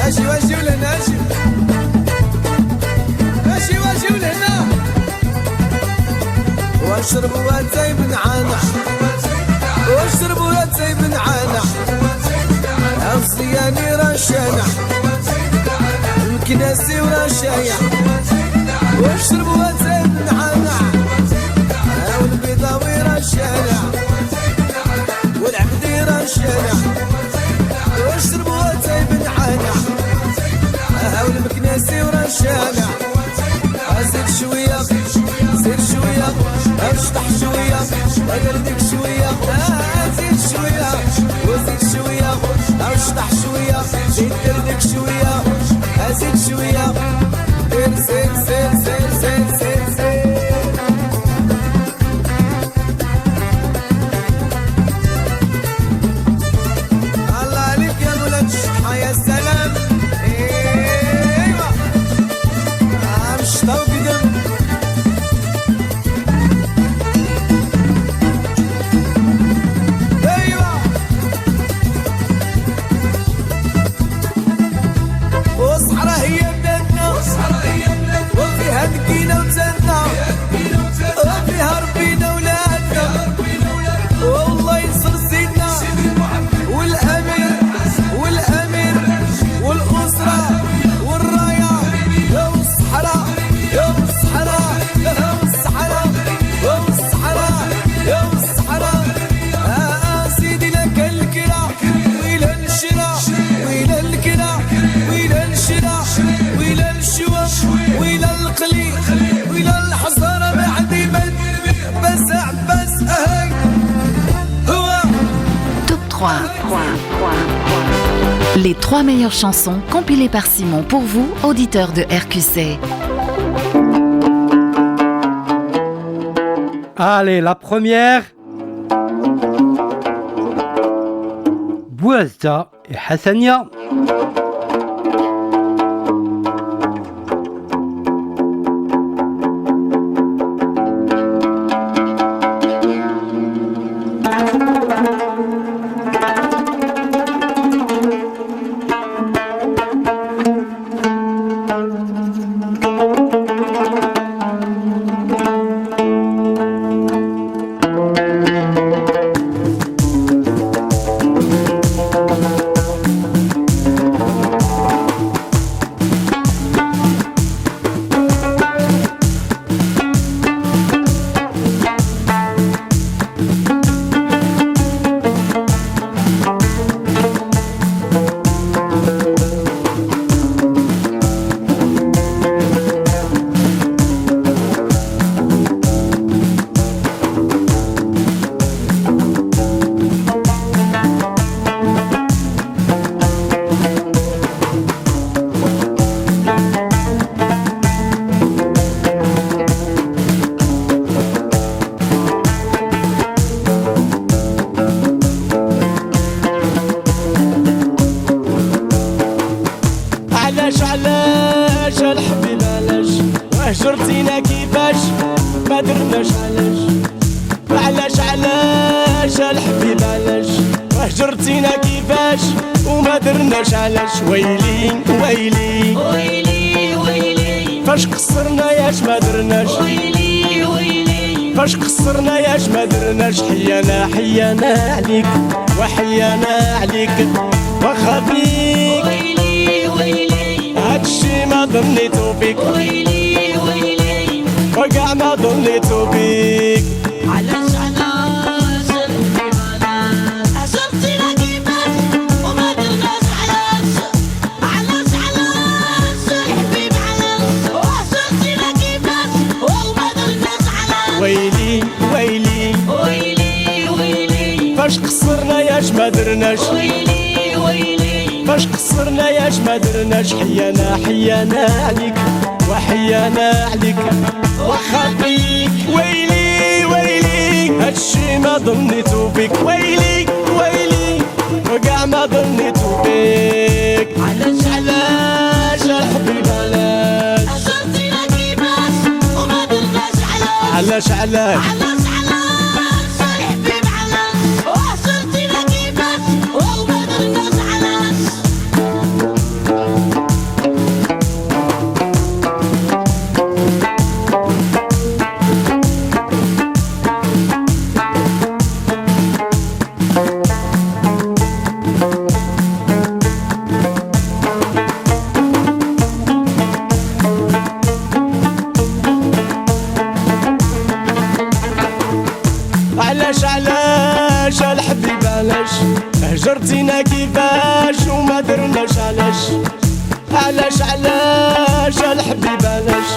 اجي واجي ولهنا اجي واجي ولهنا اتاي بنعانع واشربوا اتاي بنعانع الصياني رشانع الكناسي ورشايع واشربوا اتاي بنعانع والبيضاوي رشانع والعبدي رشانع واشربوا اتاي بنعانع والمكناسي ورشانع زيد شوية زيد شوية اشطح شوية اقلدك شوية زيد شوية وزيد شوية اشطح شوية زيد قلدك شوية زيد شوية زيد زيد زيد زيد زيد زيد زيد الله عليك يا ولد الشطحة يا سلام ايوه مشطة وقدم ايوه وصحرا هي بلادنا وفيها دقينا وتزادنا وفيها ربينا ولادنا والله ينصر سيدنا والامير والامير والاسره والرايه يا الصحراء يا الصحراء يا الصحراء يا الصحراء يا الصحراء سيدي لك الكرا ويل الشرا ويل الكرا ويل الشرا ويل الشوق ويل القلي ويل الحصاره بعد من بس عباس اهي هو Top 3. Les 3 meilleures chansons compilées par Simon pour vous, auditeurs de RQC. Allez, la première. Bouazza et Hassania. علاش الحبيب علاش وهجرتينا كيفاش ما درناش علاش الحبيب علاش وهجرتينا كيفاش وما درناش علاش ويلي ويلي ويلي ويلي فاش قصرنا ياش ما درناش ويلي ويلي فاش قصرنا ياش ما درناش حيانا حيانا عليك وحيانا عليك واخا بيك ويلي ويلي هادشي ما ظنيتو بيك ويلي ويلي وكاع ما ظنيتو بيك علاش هجرتينا كيفاش وما درناش علاش الحبيب علاش وهجرتينا كيفاش وما درناش ويلي ويلي ويلي ويلي فاش قصرنا ياش ما درناش ويلي ويلي فاش قصرنا ياش ما درناش حيانا حيانا عليك وحيانا عليك واخا بيك ويلي ويلي هادشي ما ظنيتو بيك ويلي ويلي وكاع ما ظنيتو بيك علاش الحبيب علاش هجرتينا كيفاش وما درناش علاش الحبيب علاش وهجرتينا كيفاش وما درناش علاش هجرتينا كيفاش وما درناش علاش علاش الحبيب علاش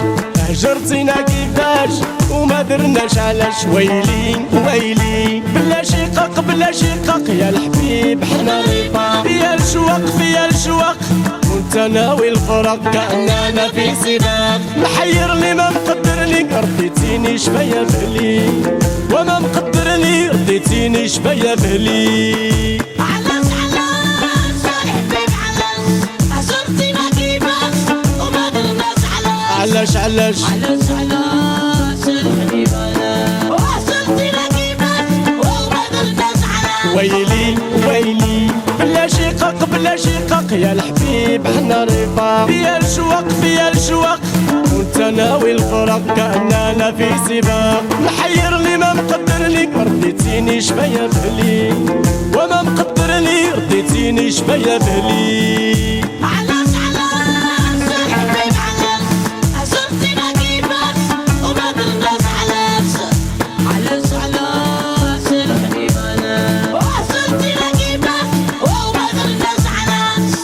هجرتينا كيفاش وما درناش علاش ويلي ويلي بلا شقاق بلا شقاق يا الحبيب حنا رفاق فيا الشواق وانت ناوي الفرق كأننا في سباق محيرني ما مقدرني رديتيني شبيا بهلي وما مقدرني رديتيني شبيا بهلي علاش الحبيب علاش هجرتينا كيفاش وما درناش علاش علاش الحبيب علاش وهجرتينا كيفاش وما درناش علاش ويلي بلا شقاق يا الحبيب حنا رفاق فيا الشواق وانت ناوي الفرق كأننا في سباق محيرني ما مقدرني رديتيني شبيا بهلي وما مقدرني رديتيني شبيا بهلي علاش الحبيب علاش هجرتينا كيفاش وما درناش علاش الحبيب علاش وهجرتينا كيفاش وما درناش علاش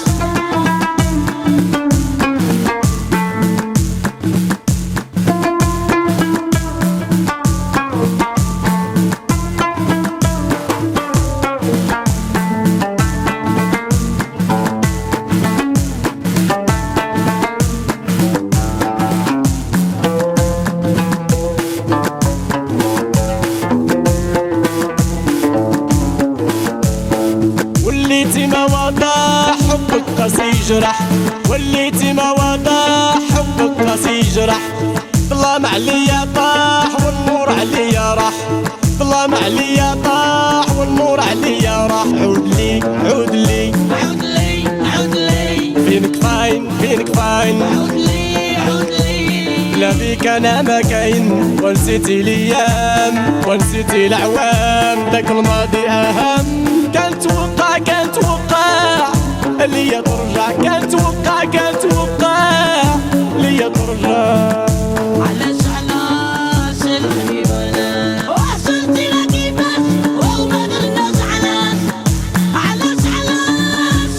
وليتي ما واضح حبك قاسي يجرح وليتي ما واضح حبك قاسي يجرح ظلام عليا طاح والنور عليا راح ظلام عليا طاح والنور عليا راح عود لي فينك فاين عود لي لا بيك انا ما كاين ونسيتي الايام ونسيتي العوام داك الماضي اهم كان توقع ليا ترجع كان توقع ليا ترجع علاش الحبيب علاش وهجرتينا كيفاش وما درناش علاش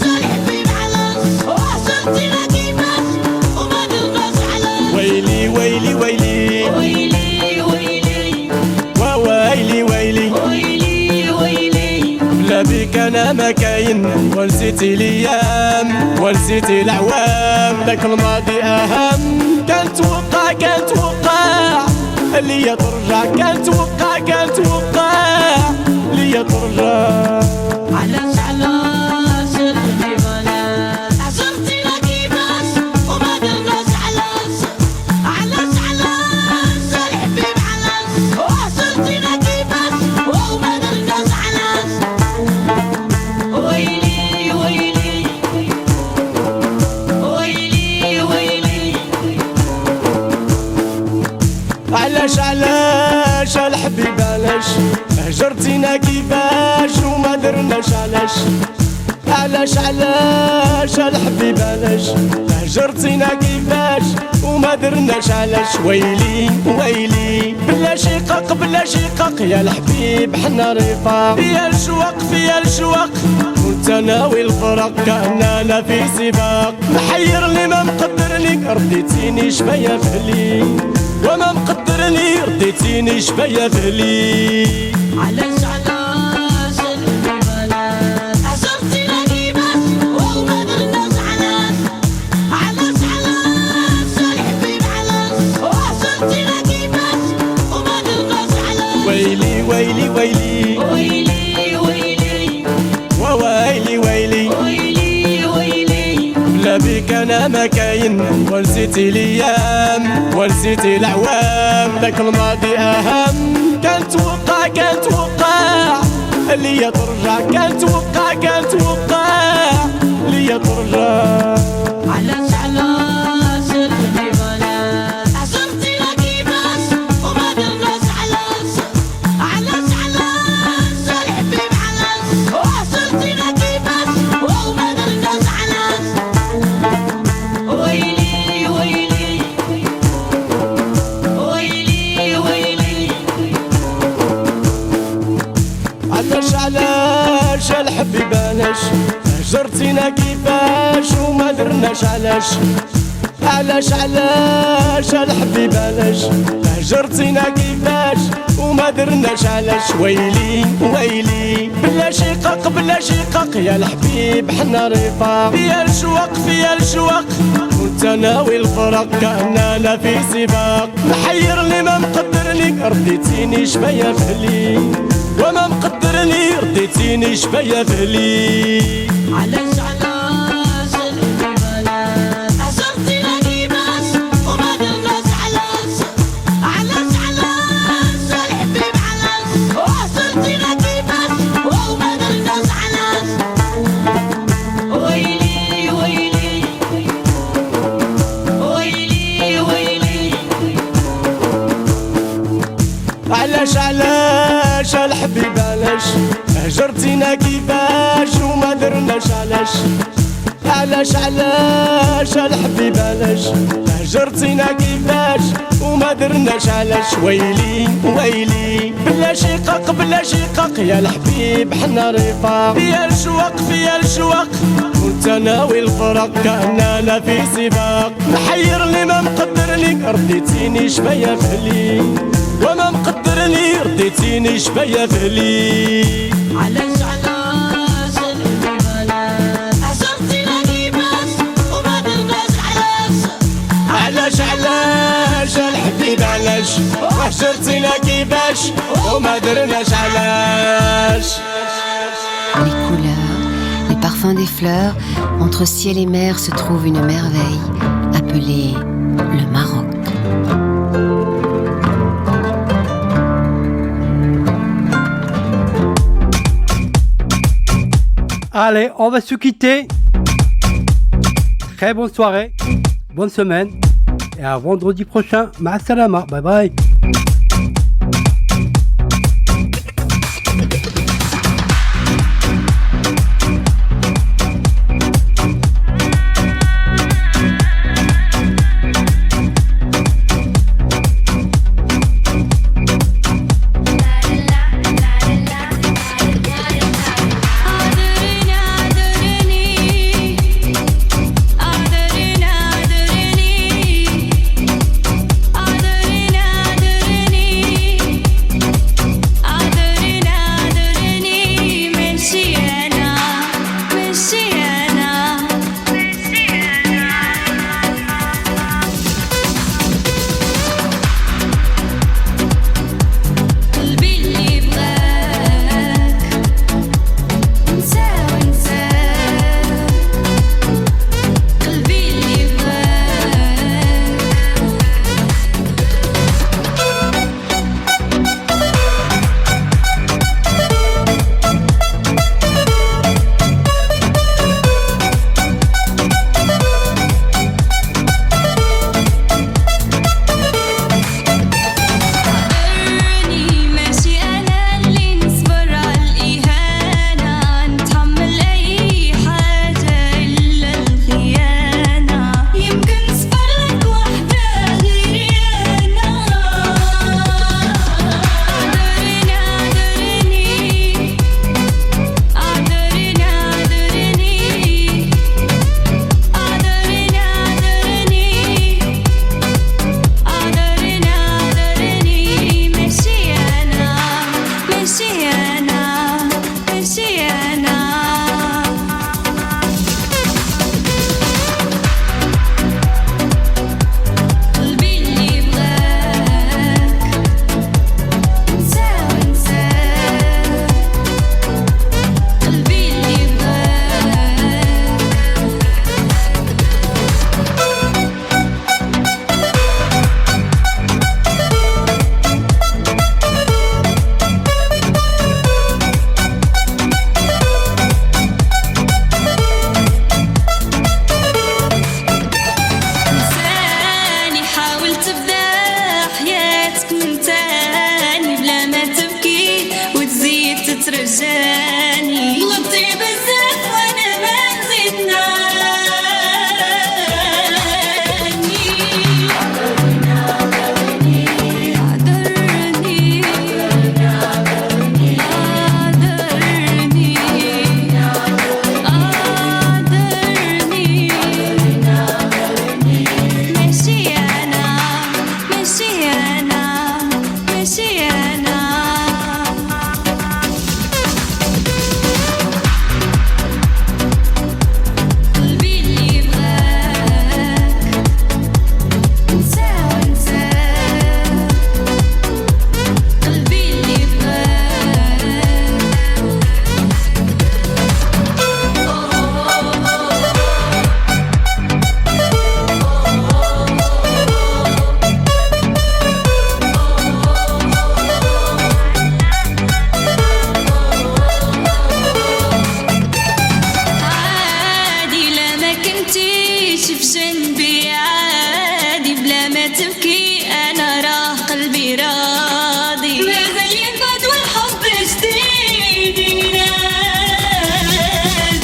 الحبيب علاش وهجرتينا كيفاش وما درناش علاش ويلي لا بيك انا ما كاين ونسيتي الايام ونسيتي العوام داك الماضي اهم كان توقع ليا ترجع كان توقع ليا ترجع علاش الحبيب علاش هجرتينا كيفاش وما درناش علاش الحبيب علاش وهجرتينا كيفاش وما درناش علاش علاش الحبيب علاش هجرتينا كيفاش وما درناش علاش الحبيب علاش هجرتينا كيفاش وما درناش علاش ويلي بلا شقاق يا الحبيب حنا رفاق فيا الشواق وانت ناوي الفرق كأننا في سباق محيرني ما مقدرني رديتيني شبيا بهلي وما مقدرني رديتيني شبيا بهلي علاش الحبيب علاش هجرتينا كيفاش وما درناش علاش الحبيب علاش وهجرتينا كيفاش وما درناش علاش ويلي لا بيك انا ما كاين ونسيتي الايام ونسيتي العوام داك الماضي اهم كان توقع ليا ترجع كان توقع ليا ترجع علاش الحبيب علاش هجرتينا كيفاش وما درناش علاش الحبيب علاش وهجرتينا كيفاش وما درناش علاش علاش الحبيب بلاش هجرتينا كيفاش وما درناش علاش علاش علاش الحبيب علاش هجرتينا كيفاش وما درناش علاش ويلي ويلي بلا شقاق بلا شقاق يا الحبيب حنا رفاق فيا الشواق فيا الشواق وتناوي الفراق كأننا في سباق محيرني ما مقدرني رديتيني شبيا فهلي وما مقدرني رديتيني شبيا فهلي علاش علاش الحبيب علاش هجرتينا كيفاش وما درناش علاش علاش علاش الحبيب علاش هجرتينا كيفاش وما درناش علاش ويلي ويلي ويلي ويلي علاش علاش الحبيب علاش هجرتينا كيفاش وما درناش علاش علاش علاش الحبيب علاش هجرتينا كيفاش وما درناش علاش ويلي ويلي بلا شقاق بلا شقاق يا الحبيب حنا رفاق فيا الشواق فيا الشواق وتناوي الفراق كأننا في سباق محيرني ما مقدرني رديتيني شبيا فهلي وما مقدرني رديتيني شبيا فهلي علاش علاش الحبيب علاش هجرتينا كيفاش وما درناش علاش علاش علاش الحبيب علاش هجرتينا كيفاش وما درناش علاش Les couleurs, les parfums des fleurs, entre ciel et mer se trouve une merveille appelée le Maroc. Allez, on va se quitter. Très bonne soirée, bonne semaine et à vendredi prochain. Ma salama, bye bye. أدرنا elle